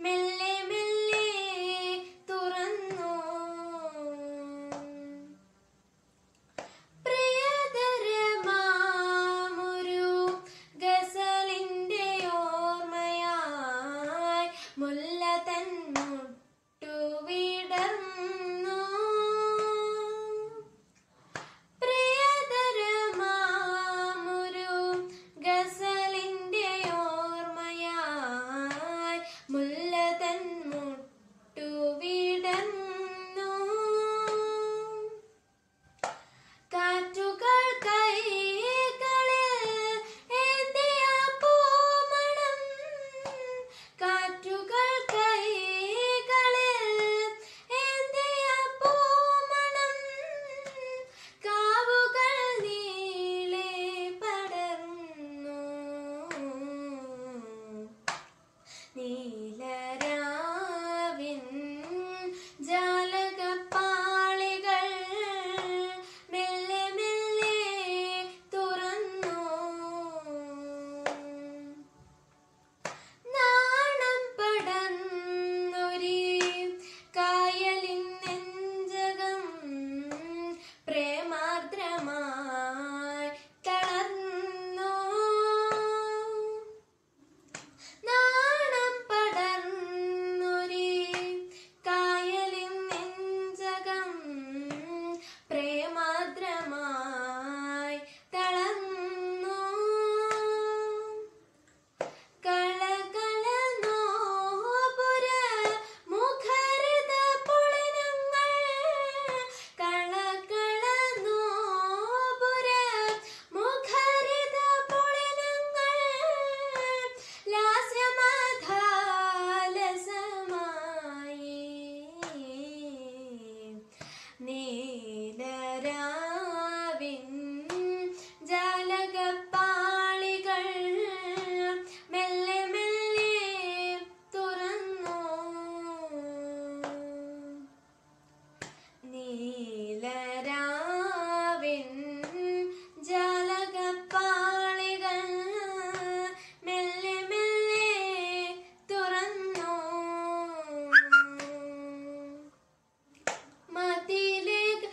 A: മെല്ലെ മെല്ലെ തുറന്നു. പ്രിയതരമാമൊരു ഗസലിന്റെ ഓർമ്മയായി മുല്ല തൻ മുട്ടുവിടർന്നു. പ്രിയതരമാമൊരു ഗസലിന്റെ ഓർമ്മയായി മുല്ല തൻ മുട്ടുവിടർന്നു. കാറ്റുകൾ കൈകളിൽ ഏന്തിയ പൂമണം, കാറ്റുകൾ കൈകളിൽ ഏന്തിയ പൂമണം, കാവുകൾ നീളെ പടർന്നു. നീലരാവിൻ ജാലകപ്പാളികൾ മെല്ലെ മെല്ലെ തുറന്നു. നാണം പടർന്നൊരി കായലിൻ നെഞ്ചകം പ്രേമാർദ്രമായി തളർന്നു. നാണം പടർന്നൊരി കായലിൻ നെഞ്ചകം പ്രേമാർദ്രമായി തളർന്നു. കളകള നോപുര മുഖരിത പുളിനങ്ങൾ, കളകള നോപുര മുഖരിത പുളിനങ്ങൾ, ലാസ്യമധാലസമായി. നീലരാവിൻ ജാലകപ്പാളികൾ മെല്ലെ മെല്ലെ തുറന്നു. നീലരാവിൻ ജാലകപ്പാളികൾ മെല്ലെ മെല്ലെ തുറന്നു. മതിലേക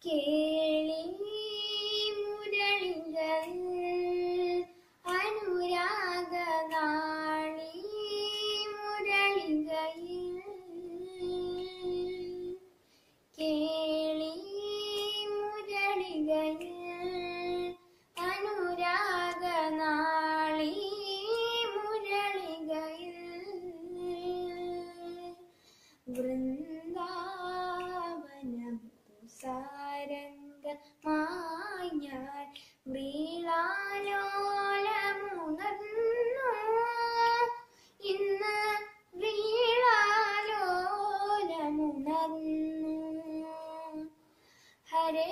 B: കേളി മുരളികൾ അനുരാഗനാളി മുരളികയിൽ കേളി മുരളികയിൽ അനുരാഗനാളി മുരളികയിൽ വൃന്ദാവനം സാരംഗമായി ഞാൻ വ്രീളാലോലമുണർന്നു ഇന്ന് വ്രീളാലോലമുണർന്നു ഹരേ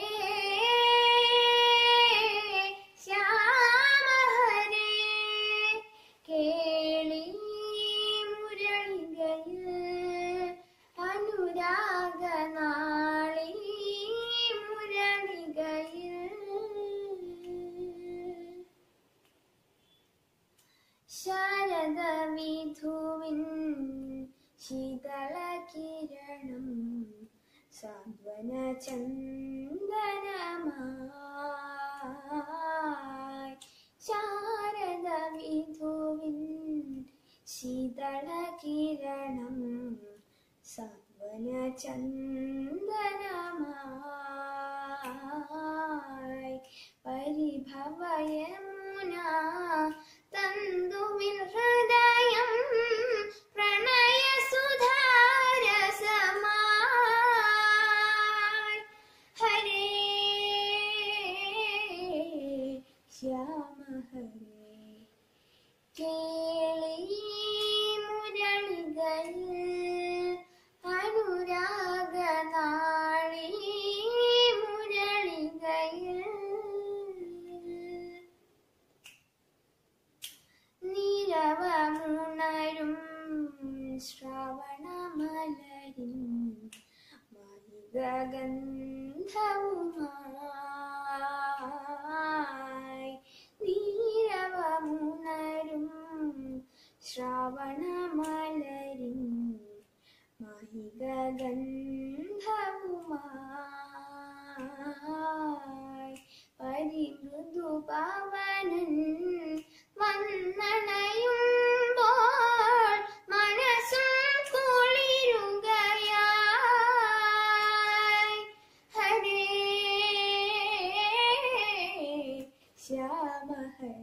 B: ശ്യാമ ഹരേ കേളി മുരളികയിൽ അനുരാഗനാളി മുരളികയിൽ ശരദ വിധുവിൻ ശീതളകിരണം സാന്ത്വന ചന്ദനമായി ശാരദ വിധുവിൻ ശീതളകിരണം സാന്ത്വന ചന്ദനമായി പരിഭവയമുന തന്തുവിൽ ഹൃദയം പ്രണയസുധാരസമായി ഹരേ ശ്യാമ ഹരേ കേളി മുരളികയിൽ അനുരാഗനാളി മുരളികയിൽ നിരവമുണരും ശ്രാവണമലരിൻ മായികഗന്ധവുമായി നിരവമുണരും ശ്രാവണമലരിൻ മായികഗന്ധവുമായി പരിമൃദുപവനൻ വന്നണയുമ്പോൾ മനസ്സും കുളിരുകയായി ഹരേ ശ്യാമ ഹരേ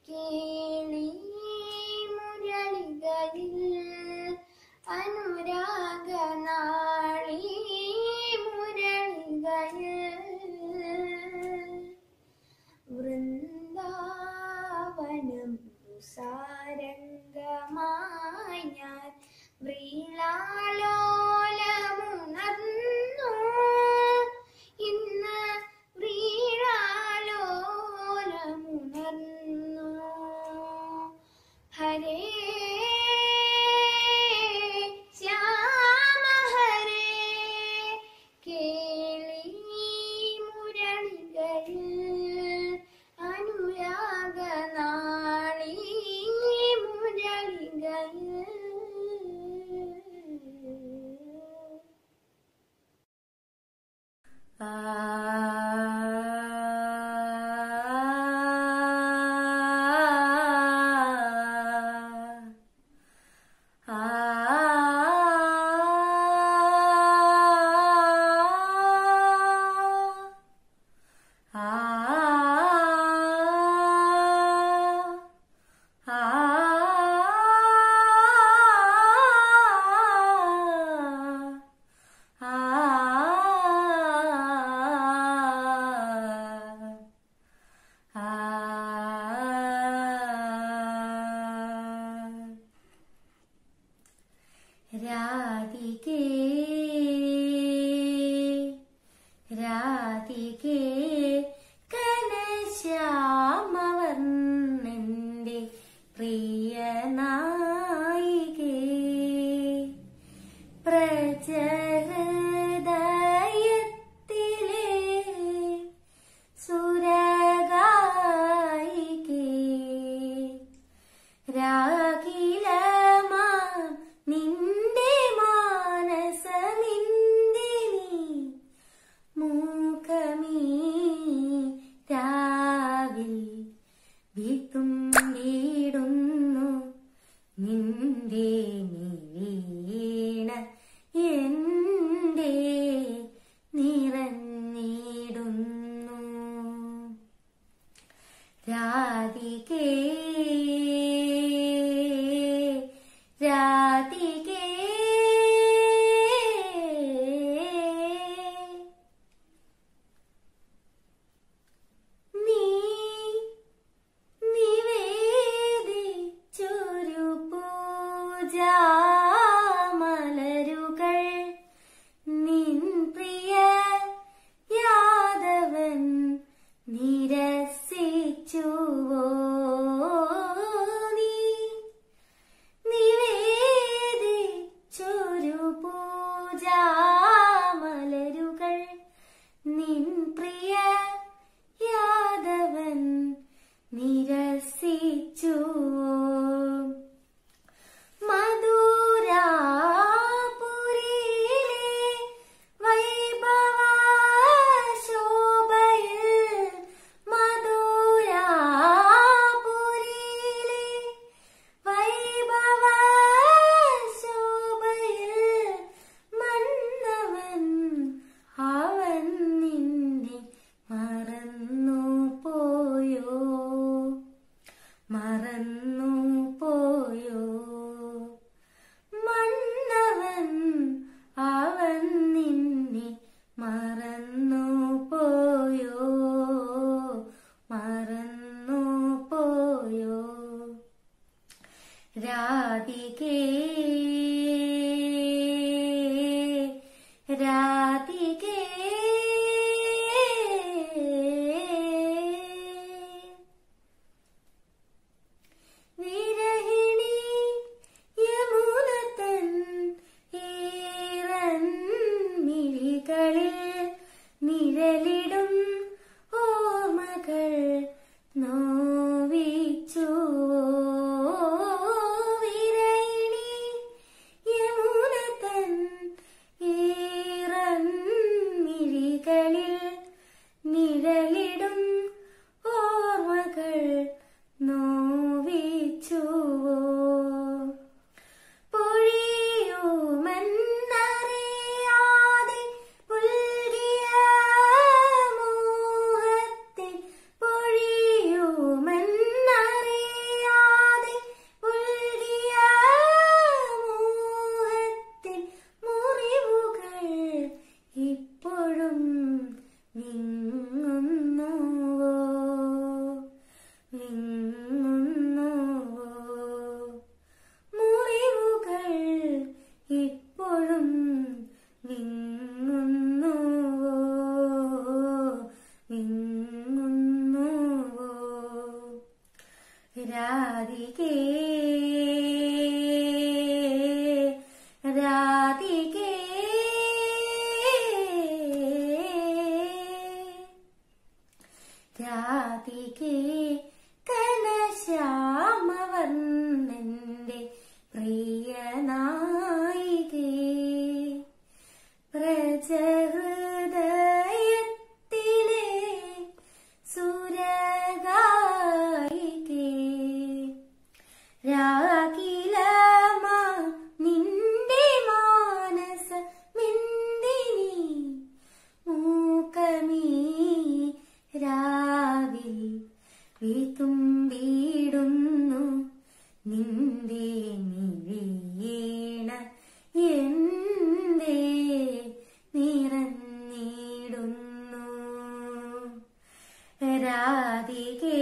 B: കേളി മുരളികയിൽ അനുരാഗനാളി
A: രാധികേ വിരഹിണി യമുനതൻ ഈറൻ മിഴികളിൽ നിഴലിടും ഓർമ്മകൾ നോവിച്ചു വിരഹിണി യമുനതൻ ഈറൻ മിഴികളിൽ നിഴലിടും ഓർമ്മകൾ നോവിച്ചുവോ പൊഴിയുമെന്നറിയാതെ പുൽകിയ മോഹത്തിൽ പൊഴിയുമെന്നറിയാതെ പുൽകിയ മോഹത്തിൽ മുറിവുകൾ ഇപ്പോഴും വിങ്ങുന്നുവോ മുറിവുകൾ ഇപ്പോഴും വിങ്ങുന്നുവോ രാധികേ രാധികേ രാധികേ കനശ്യാമവർണ്ണന്റെ പ്രിയനായികേ പ്രജഹൃദയത്തിലെ സുരഗായികേ രാഗിലമാ നിന്റെ മാനസ മിന്ദിനി മൂകമീ രാവിൽ വിതുമ്പിടുന്നു നിന്റെ മിഴിയേണ എന്തേ നിറഞ്ഞിടുന്നു രാധികേ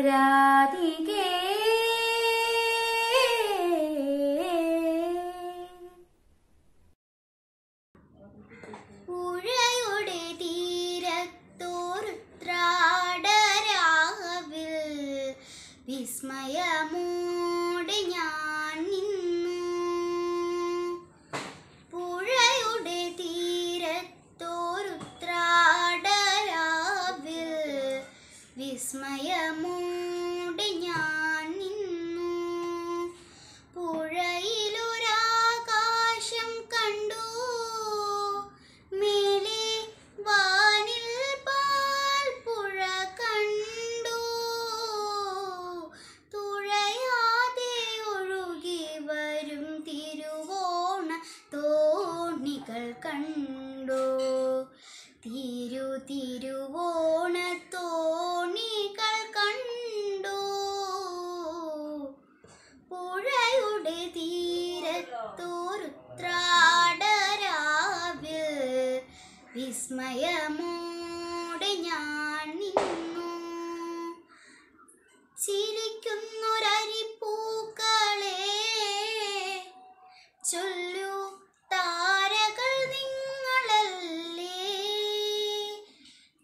A: രാധികേ
B: പുഴയുടെ തീരത്തോരുത്രാടരാവിൽ വിസ്മയമോടെ ഞാൻ നിന്നു. പുഴയുടെ തീരത്തോരുത്രാടരാവിൽ വിസ്മയമോടെ ഞാൻ നിന്നു. പുഴയിലൊരാകാശം കണ്ടു, മേലെ വാനിൽ പാൽപ്പുഴ കണ്ടു. തുഴയാതെ ഒഴുകി വരും തിരുവോണ തോണികൾ കണ്ടു. തിരുവോണ തോണികൾ കണ്ടു. പുഴയുടെ തീരത്തോരുത്രാടരാവിൽ വിസ്മയമോടെ ഞാൻ നിന്നു. ചിരിക്കുന്നൊരരിപ്പൂക്കളെ ചൊല്ലു താരകൾ നിങ്ങളല്ലേ.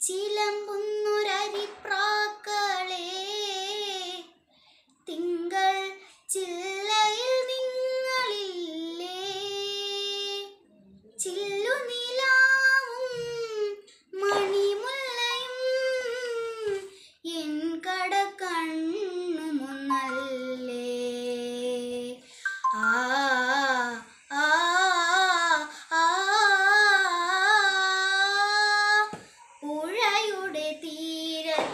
B: ചിലമ്പുന്നൊരരിപ്രാക്കളെ തിങ്കൾ ചില്ലയിൽ നിങ്ങളില്ലേ. ചില്ലുനിലാവും മണിമുല്ലയും എൻ കടക്കണ്ണുമൊന്നല്ലേ. ആ ആ ആ പുഴയുടെ തീരത്തോരുത്രാടരാവിൽ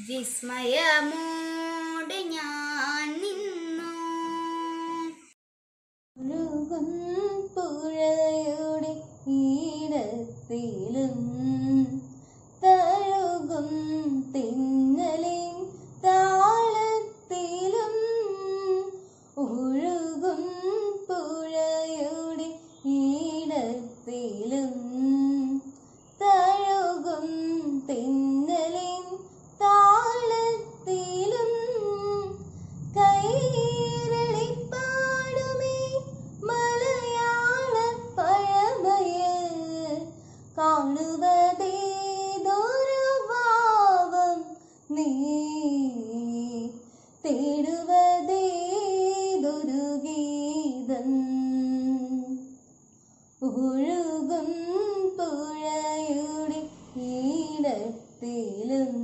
B: വിസ്മയമോടെ ഞാൻ നിന്നു.
A: ഒഴുകും പുഴയുടെ ഈടത്തിലും തഴുകും തിന്നലിൻ താളത്തിലും. ഒഴുകും പുഴയുടെ ഈടത്തിലും തഴുകും തിന്നലിൻ താളത്തിലും. പാടുവതേതൊരു ഗീതം ഒഴുകും പുഴയുടെ ഈടത്തിലും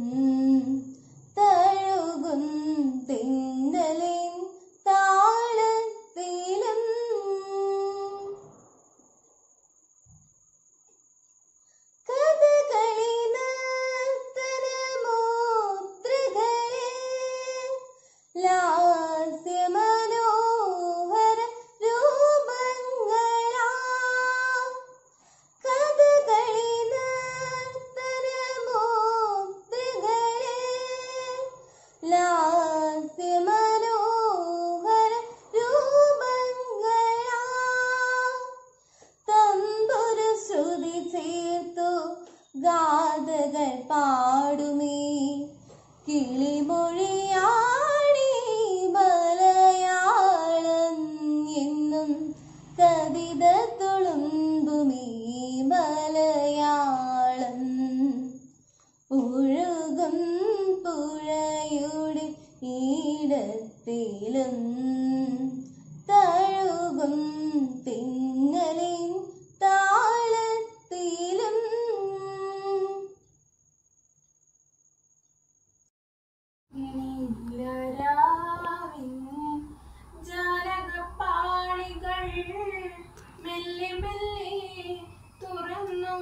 A: തഴുകും തിങ്കളിൻ താളത്തിലും കഥകളി നർത്തനമുദ്രകളെ ലാസ്യമനോഹര രൂപങ്ങളാ കഥകളി നർത്തനമുദ്രകളെ ലാസ്യമനോഹര രൂപങ്ങളാ തമ്പുരു ശ്രുതി ചേർത്തു ഗാഥകൾ പാടുമേ കിളിമൊഴിയാണി മലയാളം എന്നും കവിത തുളുമ്പുമീ മലയാളം ഒഴുകും പുഴയുടെ ഈടത്തിലും തഴുകും തിങ്കളിൻ താളത്തിലും
C: ജാലകപ്പാളികൾ മെല്ലെ മെല്ലെ തുറന്നു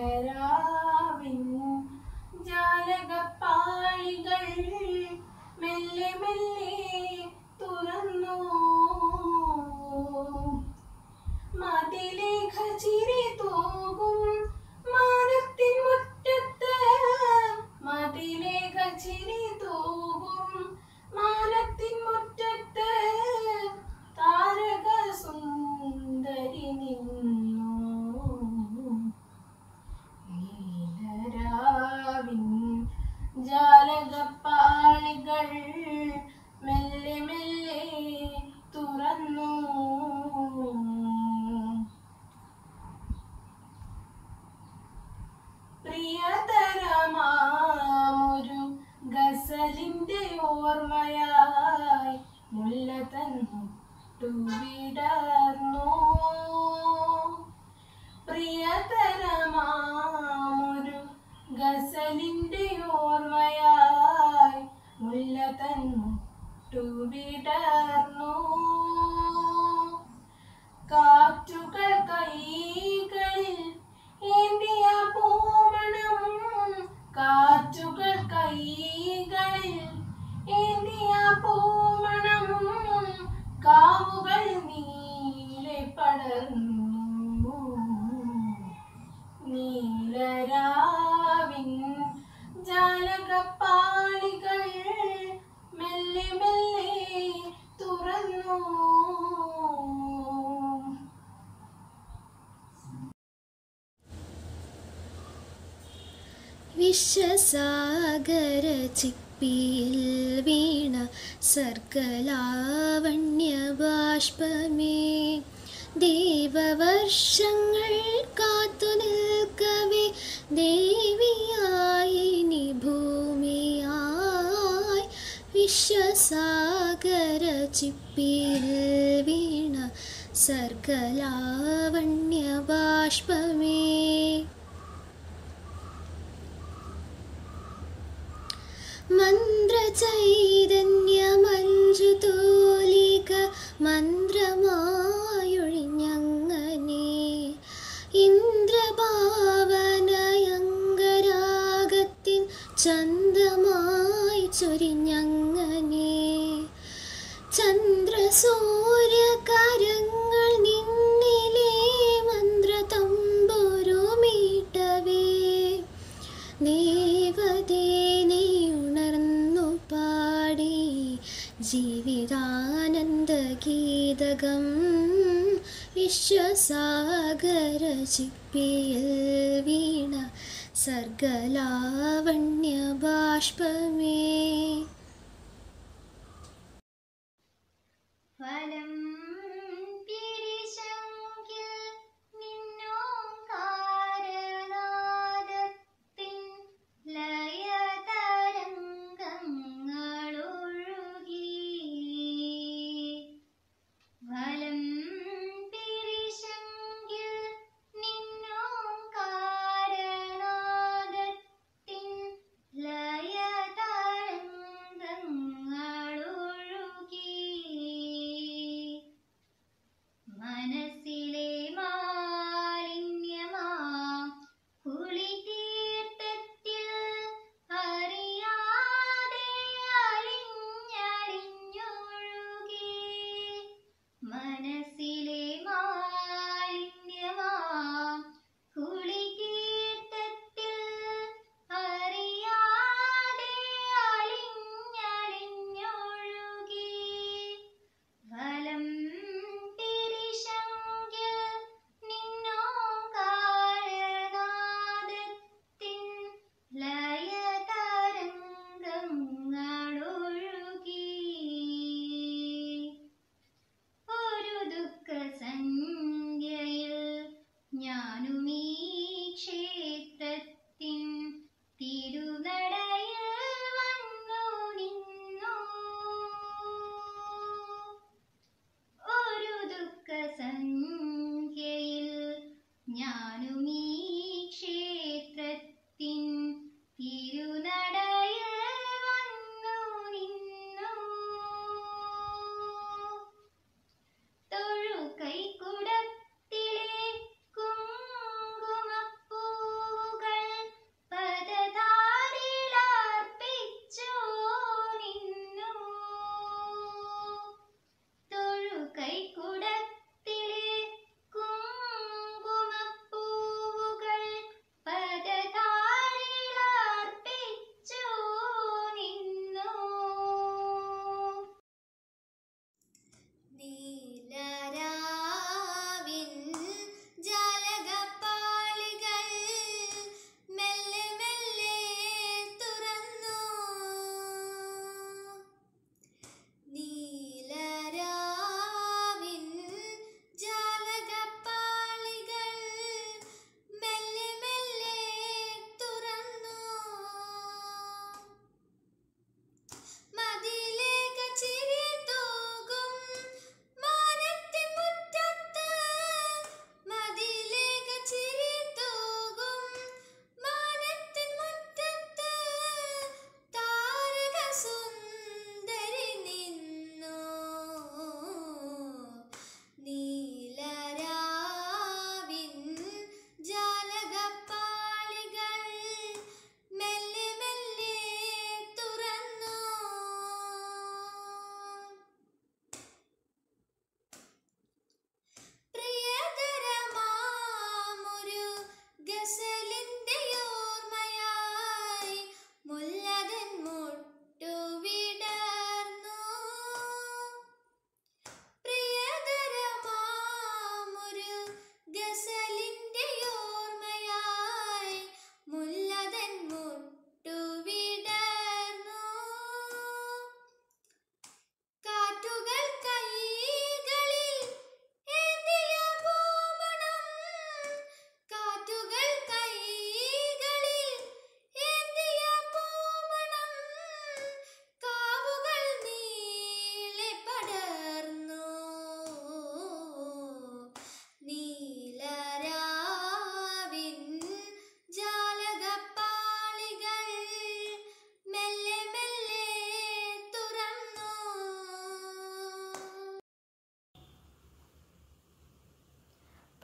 C: നീലരാവിൻ ജാലകപ്പാളികൾ മെല്ലെ മെല്ലെ തുറന്നു മതിലേഖ ചിരി തൂകും മാനത്തിൻ മുറ്റത്ത് മതിലേഖ ചിരി തൂകും മാനത്തിൻ മുറ്റത്ത് താരക സുന്ദരി നിന്നു നീലരാവിൻ ജാലകപ്പാളികൾ മെല്ലെ മെല്ലെ തുറന്നു പ്രിയതരമാമൊരു ഗസലിന്റെ ഓർമ്മയായി മുല്ല തന്നു വിടർന്നു പ്രിയതരമാമൊരു ഗസലിന്റെ ഓർമ്മയായി മുല്ല തന്നു വിടർന്നു കാറ്റുകൾ കൈകളിൽ ഏന്തിയ പൂമണം കാറ്റുകൾ കൈകളിൽ ഏന്തിയ പൂമണം കാവുകൾ നീലെ പടർന്നു നീലരാവിൻ ജാലകപ്പാളികൾ മെല്ലെ മെല്ലെ തുറന്നു
D: വിശ്വസാഗര ചിപ്പിയിൽ വീണ സർഗലാവണ്യബാഷ്പമേ ദേവവർഷങ്ങൾ കാത്തു നിൽക്കവേ ദേവിയായി നീ ഭൂമിയായി വിശ്വസാഗര ചിപ്പിയിൽ വീണ സർഗലാവണ്യബാഷ്പമേ മന്ത്രചൈതന്യമഞ്ജുതൂലിക മന്ത്രമായൊഴിഞ്ഞങ്ങനെ ഇന്ദ്രഭാവനയംഗരാഗത്തിൻ ചന്തമായി ചൊരിഞ്ഞങ്ങനെ ചന്ദ്രസൂര്യകരങ്ങൾ നിന്നിലെ മന്ത്രതമ്പുരുമീട്ടവേ ദേവതേ നീ ഉണർന്നു പാടി ജീവിതാനന്ദഗീതകം വിശ്വസാഗര ചിപ്പിയിൽ വീണ സർഗലാവണ്യബാഷ്പമേ
B: ഫലം പിരിശങ്കിൽ നിന്നോങ്കാരനാദത്തിൻ ലയതരംഗങ്ങൾ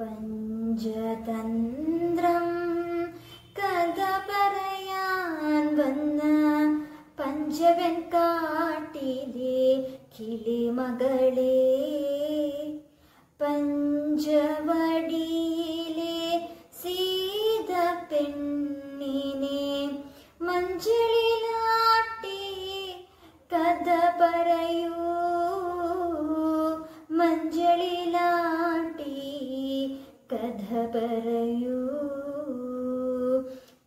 B: പഞ്ചതന്ത്രം കഥ പറയാൻ വന്ന പഞ്ചവൻ കാട്ടിലെ കിളിമകളെ, പഞ്ചവടിയിലെ സീത പെണ്ണിനെ മഞ്ചളിലാട്ടി കഥ പറയൂ, മഞ്ചളിലാട്ടി കഥ പറയൂ.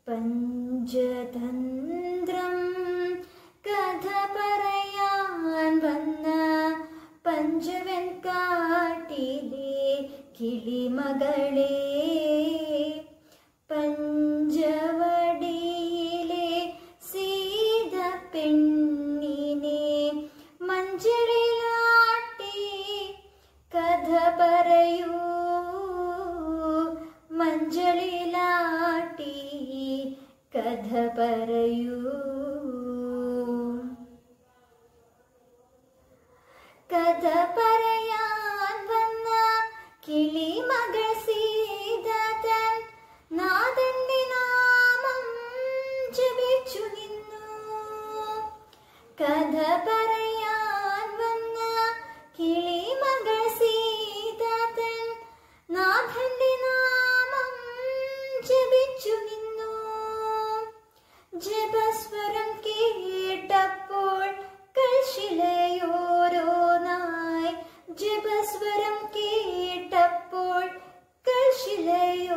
B: പഞ്ചതന്ത്രം കഥ പറയാൻ വന്ന പഞ്ചവൻ കാട്ടിലെ കിളിമകളെ, പഞ്ചവടിയിലെ സീത പെണ്ണിനെ മഞ്ചളിലാട്ടി കഥ പറയൂ, മഞ്ചളിലാട്ടി കഥ പറയൂ. കഥ പറയാൻ വന്ന കിളിമകൾ സീത തൻ നാഥന്റെ നാമം ജപിച്ചു നിന്നു. കഥ പറയാൻ വന്ന കിളിമകൾ സീത തൻ നാഥന്റെ നാമം ജപിച്ചു നിന്നു. ജപസ്വരം കേട്ടപ്പോൾ കൽശിലയോരോന്നായി, ജപസ്വരം കേട്ടപ്പോൾ കൽശിലയോരോന്നായി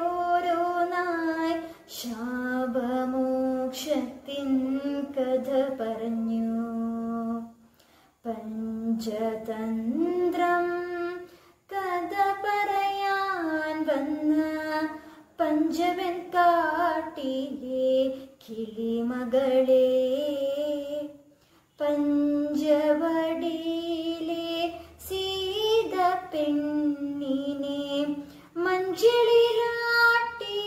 B: ശാപമോക്ഷത്തിൻ കഥ പറഞ്ഞു. പഞ്ചതന്ത്രം കഥ പറയാൻ വന്ന പഞ്ചവൻ കാട്ടിലെ കിളിമകളെ, പഞ്ചവടിയിലെ സീത പെണ്ണിനെ മഞ്ചളിലാട്ടി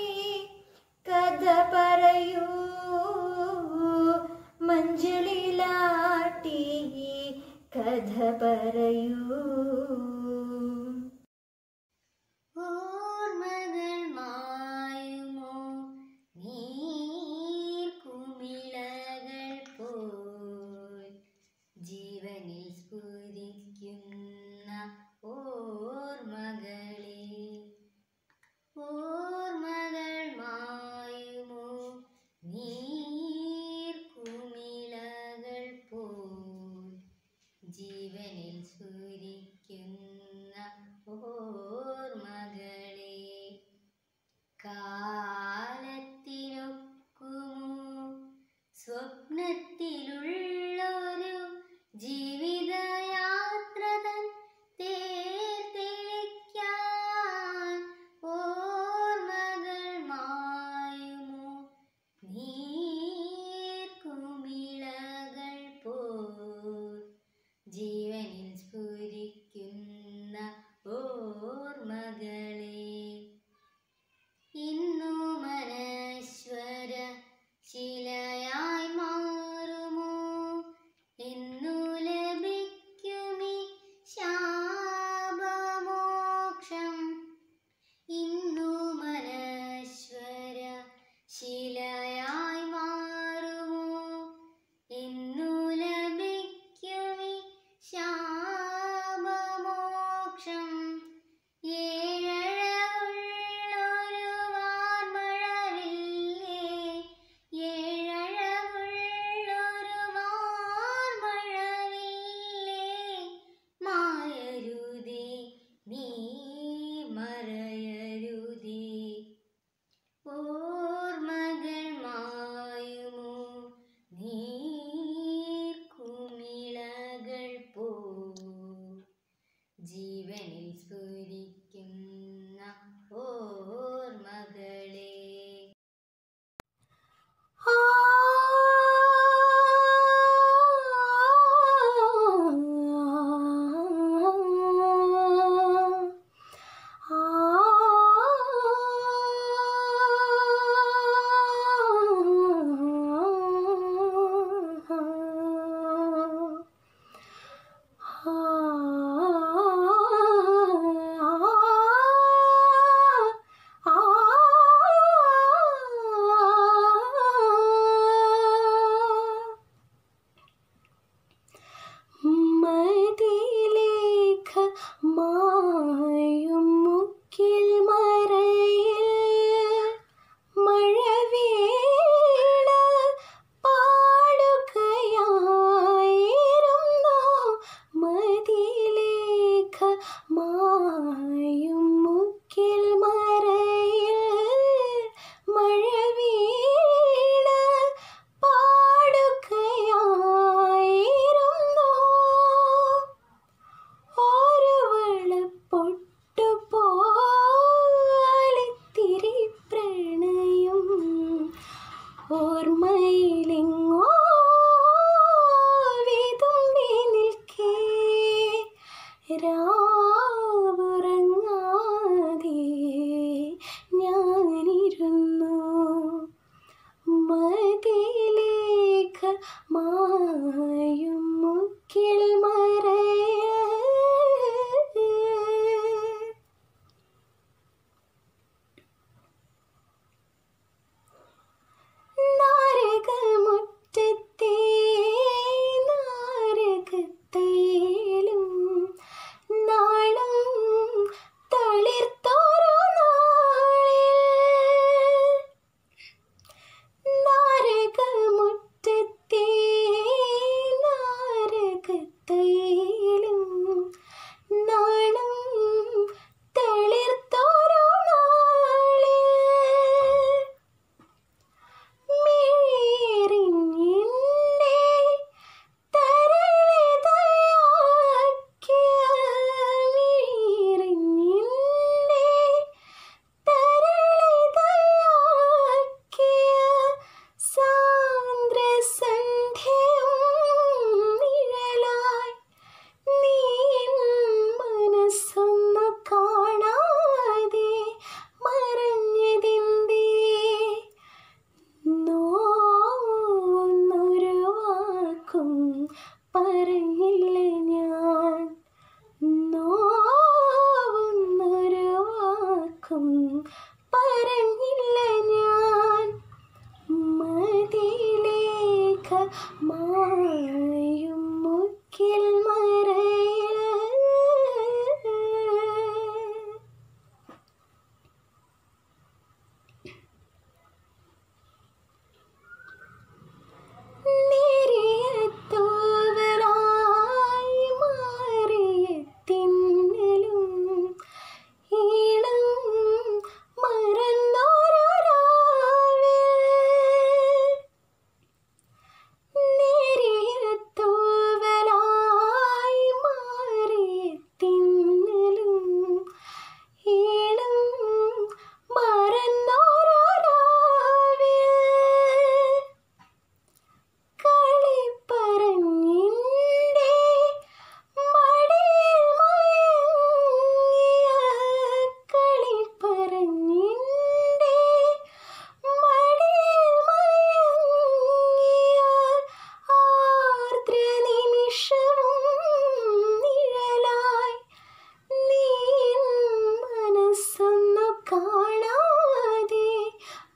B: കഥ പറയൂ, മഞ്ചളിലാട്ടി കഥ പറയൂ. ഓർമ്മകൾ മായുമോ നീർക്കുമിളകൾ പോൽ, ജീവനിൽ സ്ഫുരിക്കുന്ന ഓർമ്മകളെ, ഓർമ്മകൾ മായുമോ നീർക്കുമിളകൾ പോൽ, ജീവനിൽ സ്ഫുരിക്കുന്ന
D: പറഞ്ഞില്ല ഞാൻ നോവുന്നൊരു വാക്കും പറഞ്ഞില്ല ഞാൻ മതിലേഖ മായും മുക്കിൽ മറയിൽ നേരിയ തൂവലായി മാറിയ തിന്നലും ഈണം മറന്നൊരു രാവിൽ നേരിയ തൂവലായി മാറിയ തിന്നലും ഈണം മറന്നൊരു രാവിൽ കളിപ്പറഞ്ഞിൻ്റെ മടിയിൽ മയങ്ങിയ കളിപ്പറഞ്ഞിൻ്റെ മടിയിൽ മയങ്ങിയ ആർദ്ര നിമിഷവും നിഴലായി നീ മനസ്സൊന്നു കാണാതെ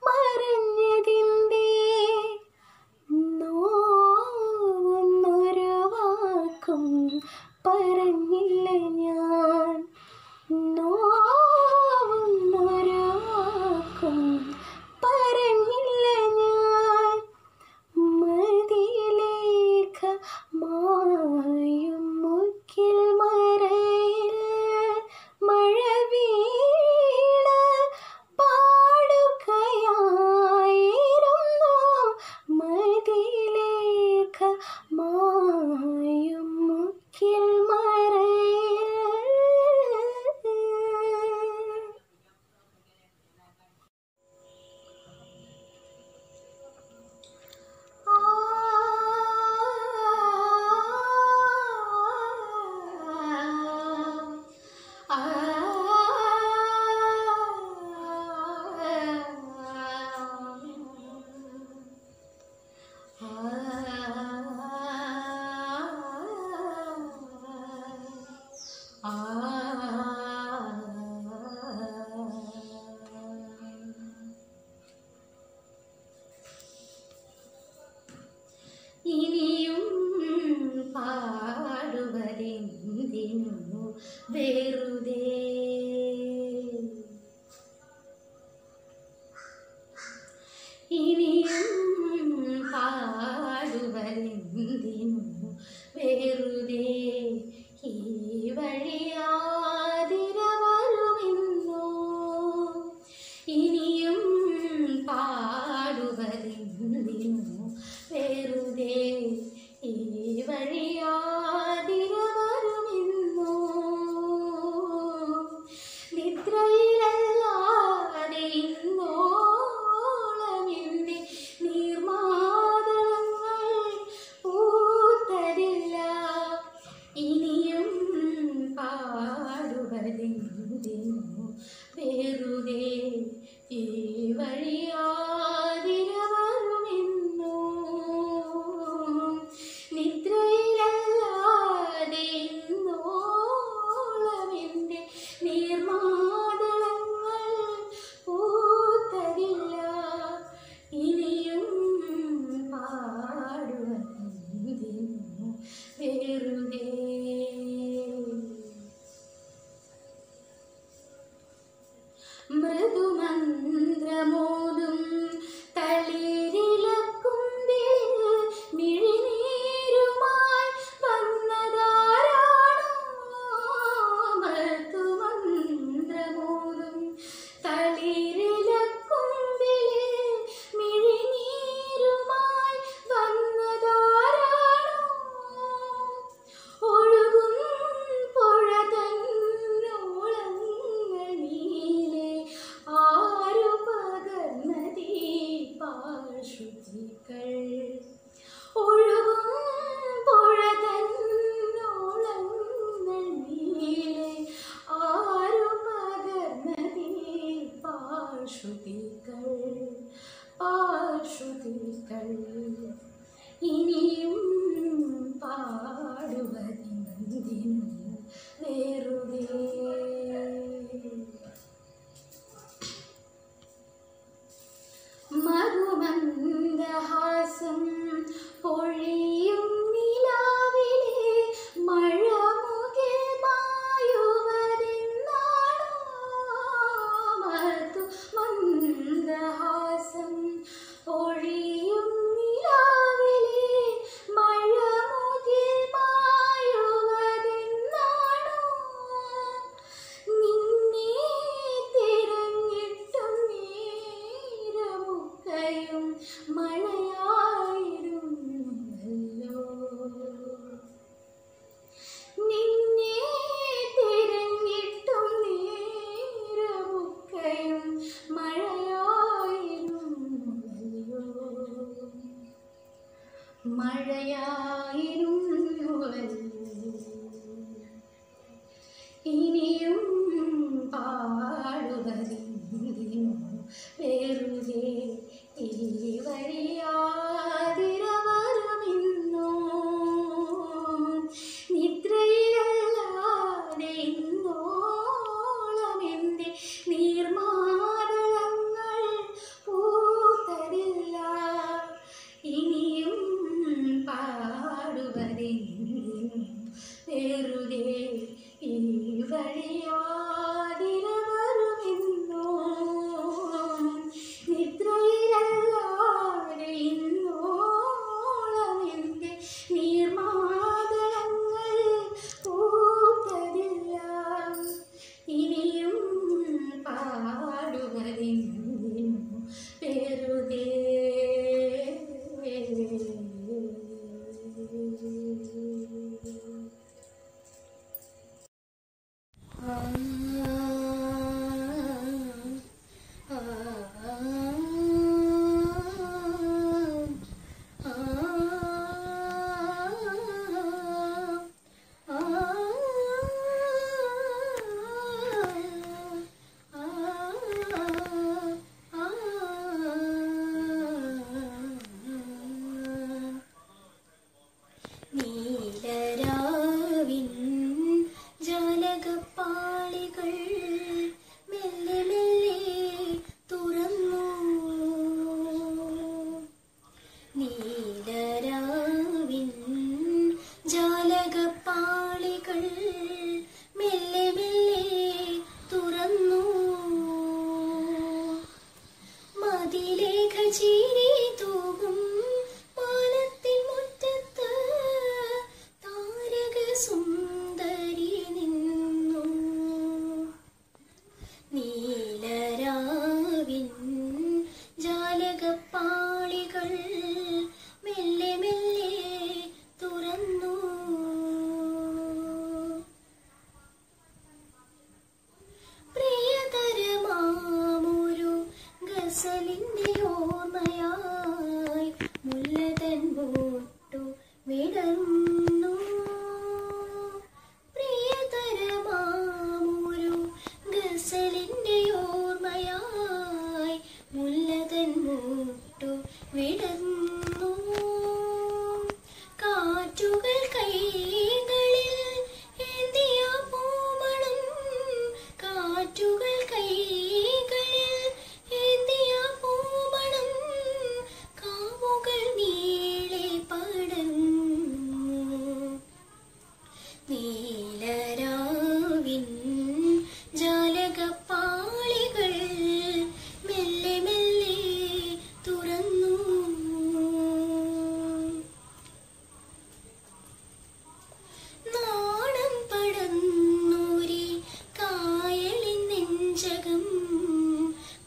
D: മറഞ്ഞതിൻ്റെ നോവുന്നൊരു വാക്കും പറഞ്ഞില്ല ഞാൻ നോവുന്നൊരു വാക്കും പറഞ്ഞില്ല ഞാൻ മതിലേഖ മായും മുക്കിൽ മറയിൽ മഴ വീണ പാടുകയായിരുന്നു മതിലേഖ മായും മുക്കിൽ മറയിൽ ഇനിയും പാടുവതെന്തിനു വെറുതെ ഇനിയും പാടുവതെന്തിനു വെറുതെ ഈ വഴിയാതിര വരുമെന്നോ ഇനിയും പാടുവതെന്തിനു വെറുതെ ഈ വഴിയാതിര വരുമെന്നോ നിദ്രയിലല്ലാതെ ഇന്നോളം എൻ്റെ നീർമാതളങ്ങൾ പൂത്തതില്ല ഇനിയും പാടുവതെന്തിനു വെറുതെ ഈ വഴിയാതിര വരുമെന്നോ നിദ്രയിലല്ല ഇനിയും പാടുവതിന്തിനു വെറുതെ ഈ വഴിയാതിരവരുമിന്നോ നിദ്രയിലല്ലാതെ ഇന്നോളമെന്റെ നീർമാതളങ്ങൾ പൂത്തതില്ല ഇനിയും പാടുവതിന്തിനു വെറുതെ ഈ വഴിയാതിരവരുമിന്നോ നിദ്രയിലല്ലാതെ ഇന്നോളമെന്റെ നീർമാതളങ്ങൾ പൂത്തതില്ല ഇനിയും പാടുവതിന്തിനു വെറുതെ
B: നീലരാവിൻ ജാലകപ്പാളികൾ മെല്ലെ മെല്ലെ തുറന്നു നീലരാവിൻ ജാലകപ്പാളികൾ മെല്ലെ മെല്ലെ തുറന്നു മതിലേഖ ചീരി തൂകും പാലത്തിൻ മുറ്റത്ത് താരക സുന്ദരി നിന്നു നീലരാവിൻ ജാലകപ്പാളികൾ മെല്ലെ മെല്ലെ തുറന്നു പ്രിയതരമാമൊരു ഗസലിന്റെ ഓർമ്മയായി മുല്ലതൻ മുട്ടു വിടർന്നു പ്രിയതരമാമൊരു ഗസലിന്റെ ഓർമ്മയായി മുല്ലതൻ മുട്ടു വിടർന്നു കാറ്റുകൾ കൈകളിൽ ഏന്തിയ പൂമണം കാറ്റുകൾ കൈകളിൽ ഏന്തിയ പൂമണം കാവുകൾ നീളെ പടർന്നു നീലരാവിൻ ജാലകപ്പാളികൾ മെല്ലെ മെല്ലെ തുറന്നു നാണം പടന്നൂരി കായലിൻ നെഞ്ചകം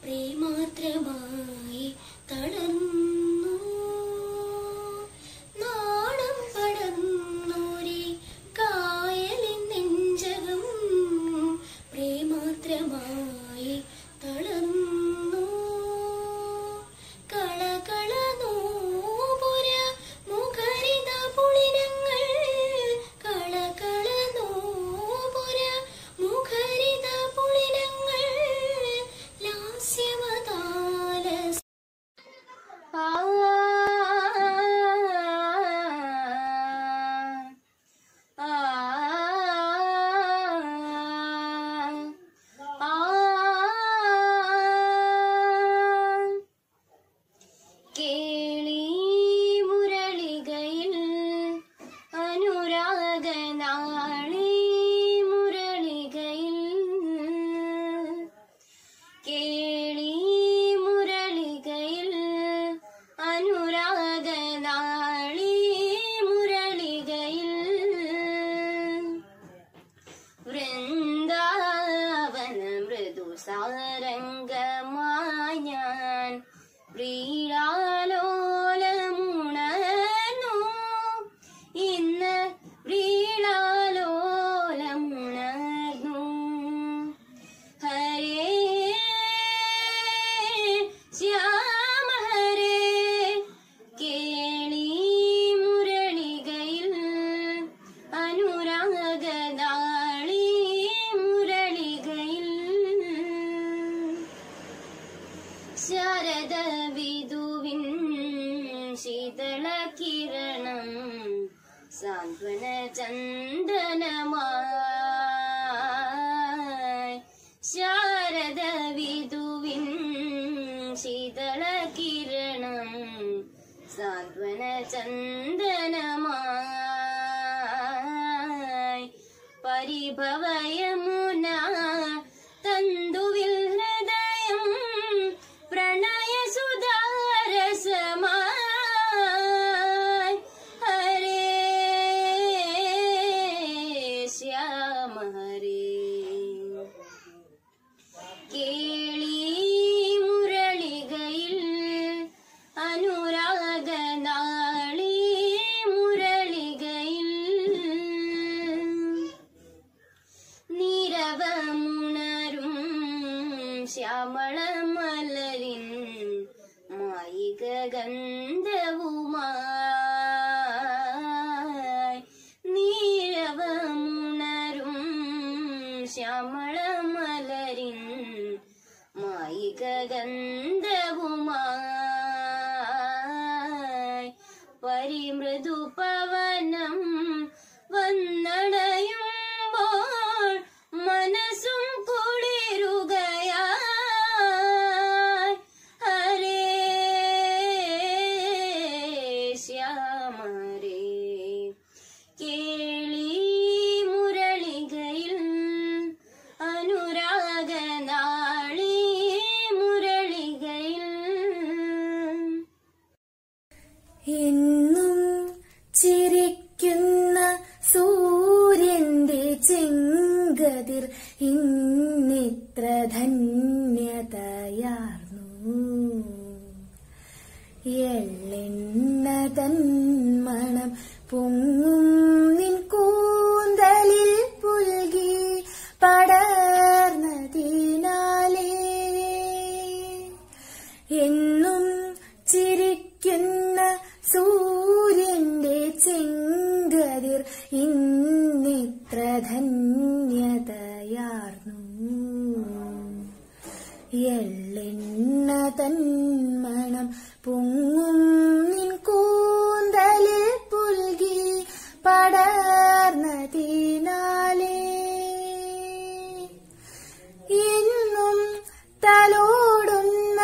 B: പ്രേമാത്രമായി തളർന്നു നാണം പടന്നൂരി കായലിൻ സാന്ത്വന ചന്ദനമായി ശാരദ വിധുവിൻ ശീതള കിരണം സാന്ത്വന ചന്ദനമായി പരിഭവയമുന തന്തുവിൽ ഹൃദയം പ്രണയ സുധാരസമായി ഹരേ ശ്യാമ ഹരേ കേളി മുരളികയിൽ അനുരാഗനാളി മുരളികയിൽ നിരവമുണരും ശ്യാമള മലരിൻ മായിക ഗന്ധവുമായി നിരവമുണരും ശ്യാമള മലരിൻ മായിക ഗന്ധവുമായി പരിമൃദു പവനം വന്നടയുമ്പോൾ മനസ്സും കുളിരുകയായി ഹരേ ശ്യാമ ഹരേ കേളി മുരളികയിൽ അനുരാഗനാളി മുരളികയിൽ
D: എന്നും ചിരിക്കുന്ന സൂര്യന്റെ ചെങ്കതിർ ഇന്നിത്ര ധന്യതയാർന്നു എള്ളെണ്ണ തന്മണം പൊങ്ങും നിൻ കൂന്തലിൽ പുൽകി പടർന്നതിനാലേ എന്നും ചിരിക്കുന്ന സൂര്യന്റെ ചെങ്കതിർ ഇന്നിത്ര ധന്യതയാർന്നു എള്ളെണ്ണ തന്മണം പൊങ്ങും നിൻ കൂന്തലിൽ പുൽകി പടർന്നതിനാലേ എന്നും തലോടുന്ന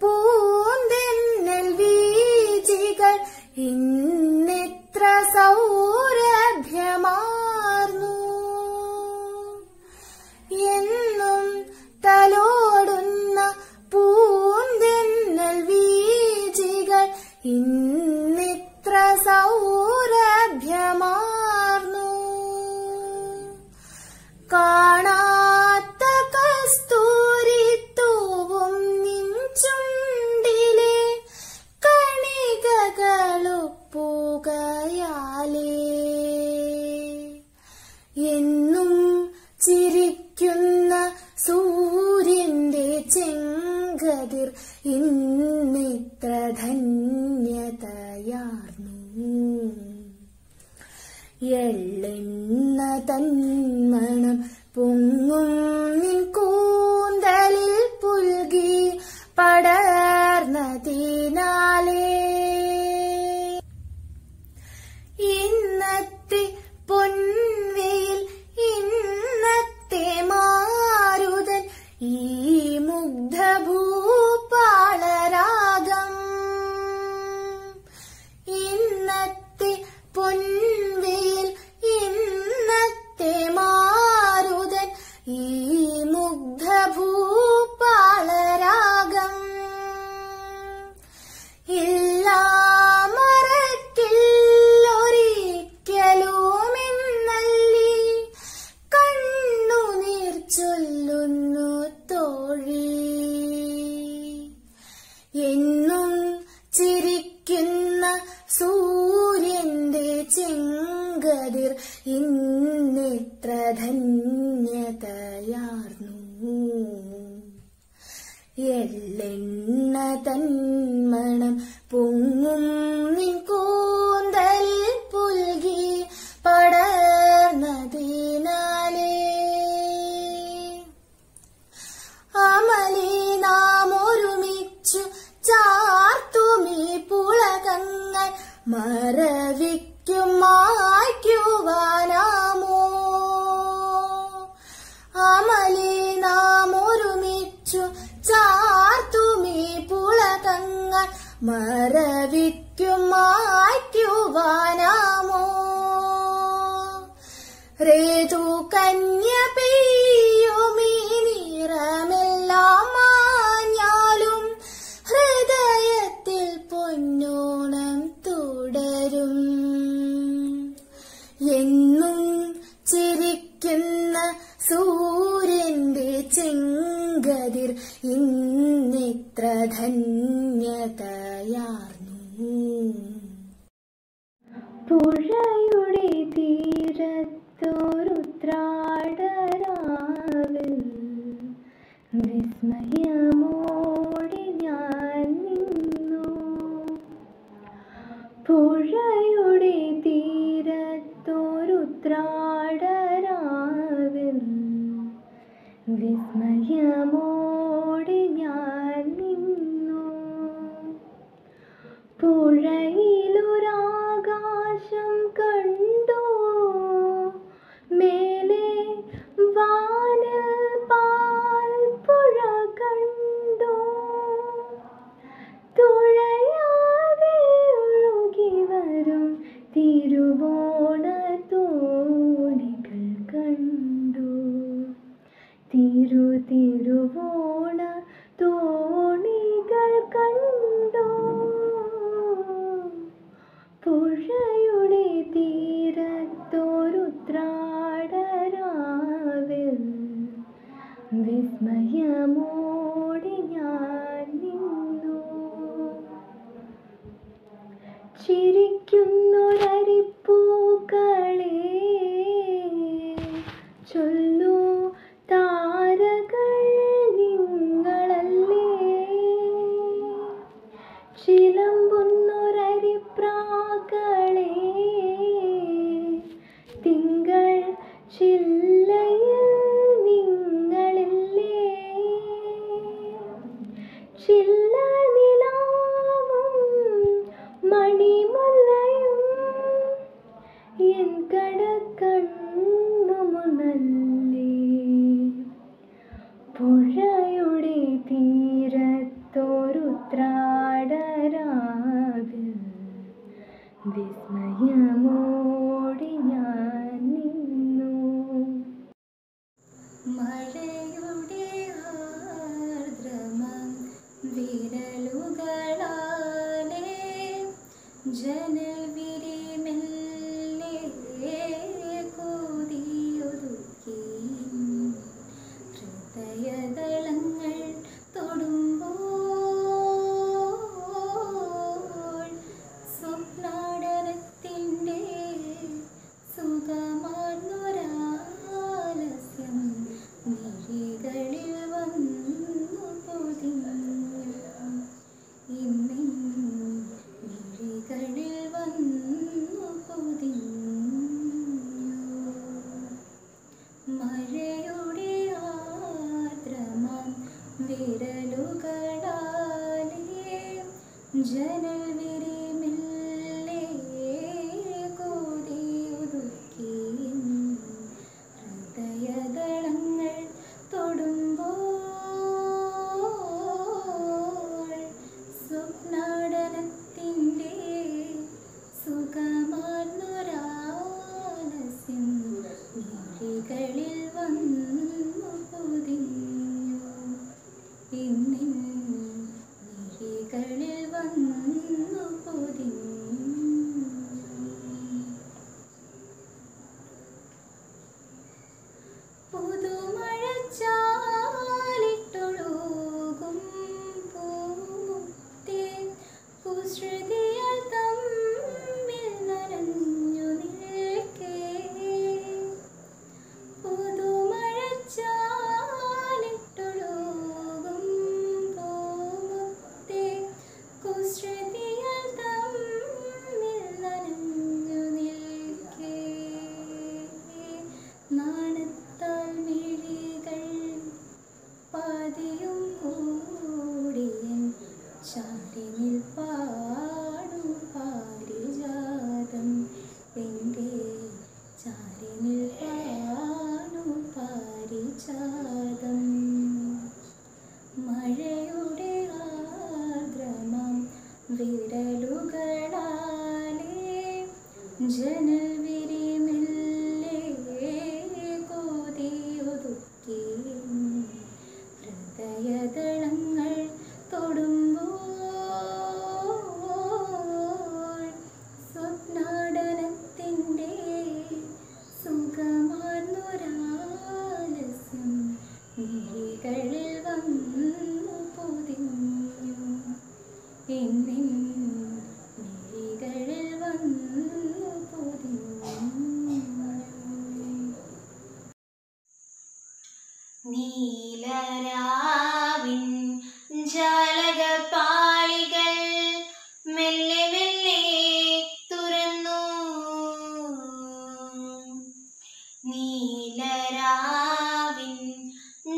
D: പൂന്തെന്നൽ വീജികൾ ഇന്നെത്ര സൗരഭ്യമാർന്നു എന്നും തലോടുന്ന പൂന്തെന്നൽ വീജികൾ ഇന്നിത്ര സൗരഭ്യമാർന്നു കാണാത്ത കസ്തൂരിത്തൂവും നിൻ ചുണ്ടിലെ കണികകളൊപ്പുകയാലേ എന്നും ചിരിക്കുന്ന സൂര്യന്റെ ചെങ്കതിർ ഇന്നിത്ര ധന്യതയാർന്നു എള്ളെണ്ണ തന്മണം പൊങ്ങും നിൻ കൂന്തലിൽ പുൽകി പടർന്നതിനാലേ ഇന്നത്തെ പൊൻവെയിൽ ഇന്നത്തെ മാരുതൻ ഈ മുഗ്ധഭൂപാളരാഗം ഇന്നത്തെ പൊൻവെയിൽ ഇന്നത്തെ മാരുതൻ ഈ മുഗ്ധഭൂപാളരാഗം ഇല്ലാമറക്കില്ലൊരിക്കലുമെന്നല്ലി കണ്ണുനീർ ചൊല്ലുന്നു തോഴി എന്നും ചിരിക്കുന്ന സൂര്യന്റെ ചെങ്കതിർ ഇന്നിത്ര ധന്യതയാർന്നു എള്ളെണ്ണ തന്മണം പൊങ്ങും നിൻ കൂന്തലിൽ പുൽകി പടർന്നതിനാലേ അമലി നാം ഒരുമിച്ചു ചാർത്തുമീ പുളകങ്ങൾ മറവിക്കും മറവിക്കും മാറ്റുവാനാമോ ഋതു കന്യ പെയ്യുമീ നിറമെല്ലാം മാഞ്ഞാലും ഹൃദയത്തിൽ പൊന്നോണം തുടരും. എന്നും ചിരിക്കുന്ന സൂര്യന്റെ ചെങ്കതിർ ഇന്നിത്ര ധന്യതയാർന്നു. പുഴയുടെ തീരത്തൊരുത്രാടരാവിൽ വിസ്മയമോടെ ഞാൻ നിന്നു. പുഴയുടെ തീരത്തൊരുത്രാടരാവിൽ വിസ്മയമോടെ ഞാൻ നിന്നു. പുഴയിലൊരാകാശം കണ്ടു, മേലെ വാനിൽ പാൽപ്പുഴ കണ്ടു. തുഴയാതെ ഒഴുകി വരും തിരുവോണ തോണികൾ കണ്ടു. തിരുവോണ തോണികൾ കണ്ടു. പുഴയുടെ തീരത്തൊരുത്രാടരാവിൽ വിസ്മയമോടെ ഞാൻ നിന്നു. ചിരിക്കുന്നൊരരിപ്പൂക്കളെ ചൊല്ലൂ താരകൾ നിങ്ങളല്ലേ. ചിലമ്പുന്നൊരരിപ്രാക്കളെ തിങ്കൾ ചില്ലയിൽ നിങ്ങളില്ലേ. ചില്ലനിലാവും മണിമുല്ലയും എൻ കടക്കണ്ണുമുന്നല്ലേ. പുഴയുടെ തീരത്തൊരുത്രാടരാവിൽ വിസ്മയമോടെ ഞാൻ നിന്നു. മഴയുടെ ആർദ്രമം വിരലുകളാലേ ജനൽ വിരിമെല്ലെ കൂതിയൊതുക്കി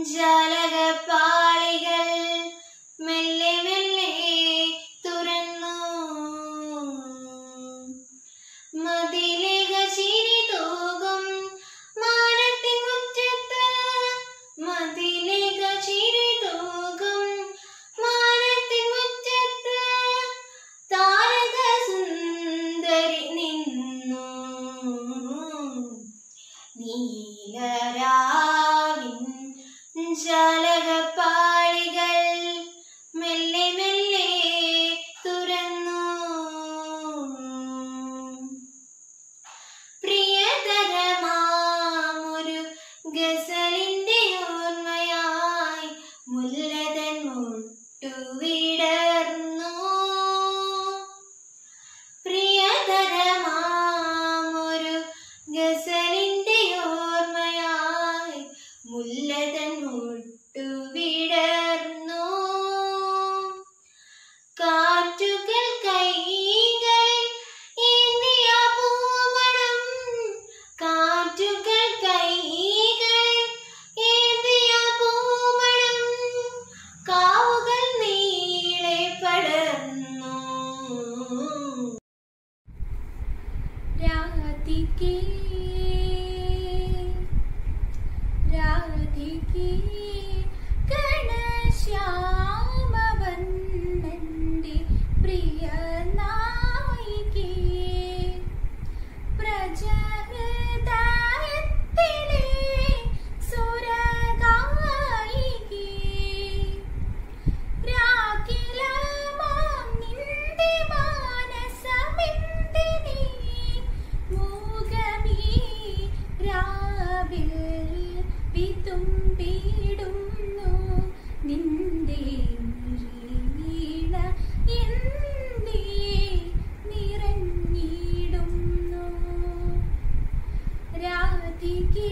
B: ജാലകപ്പാളികൾ മെല്ലെ മെല്ലെ തുറന്നു. മതിലിക ചിരി തൂകും മാനത്തിൻ മുറ്റത്ത്, മതിലിക ചിരി തൂകും മാനത്തിൻ മുറ്റത്ത് താരക സുന്ദരി നിന്നു. നീലരാവിൻ ജാലകപ്പാളികൾ മെല്ലെ മെല്ലെ തുറന്നു. പ്രിയതരമാമൊരു ഗസലിന്റെ ഓർമ്മയായി മുല്ലതൻ മുട്ടുവിടർന്നു. പ്രിയതരമാമൊരു ഗസലിന്റെ ഓർമ്മയായി മുല്ലതൻ മുട്ടുവിടർന്നു. കാറ്റുകൾ കൈകളിൽ ഏന്തിയ പൂമണം, കാറ്റുകൾ കൈകളിൽ ഏന്തിയ പൂമണം കാവുകൾ നീളെ പടർന്നു.
D: രാധികേ രാധികേ ഘനശ്യാമവർണ്ണന്റെ പ്രിയ നായികേ, പ്രജഹൃദയത്തിലെ സുരഗായികേ, രാഗിലമാം നിന്റെ മാനസമെന്തിനീ മൂകമീ രാവിൽ വിതുമ്പിടുന്നു. നിന്റെ മിഴിനീള എന്തേ നിറഞ്ഞിടുന്നു. രാധികേ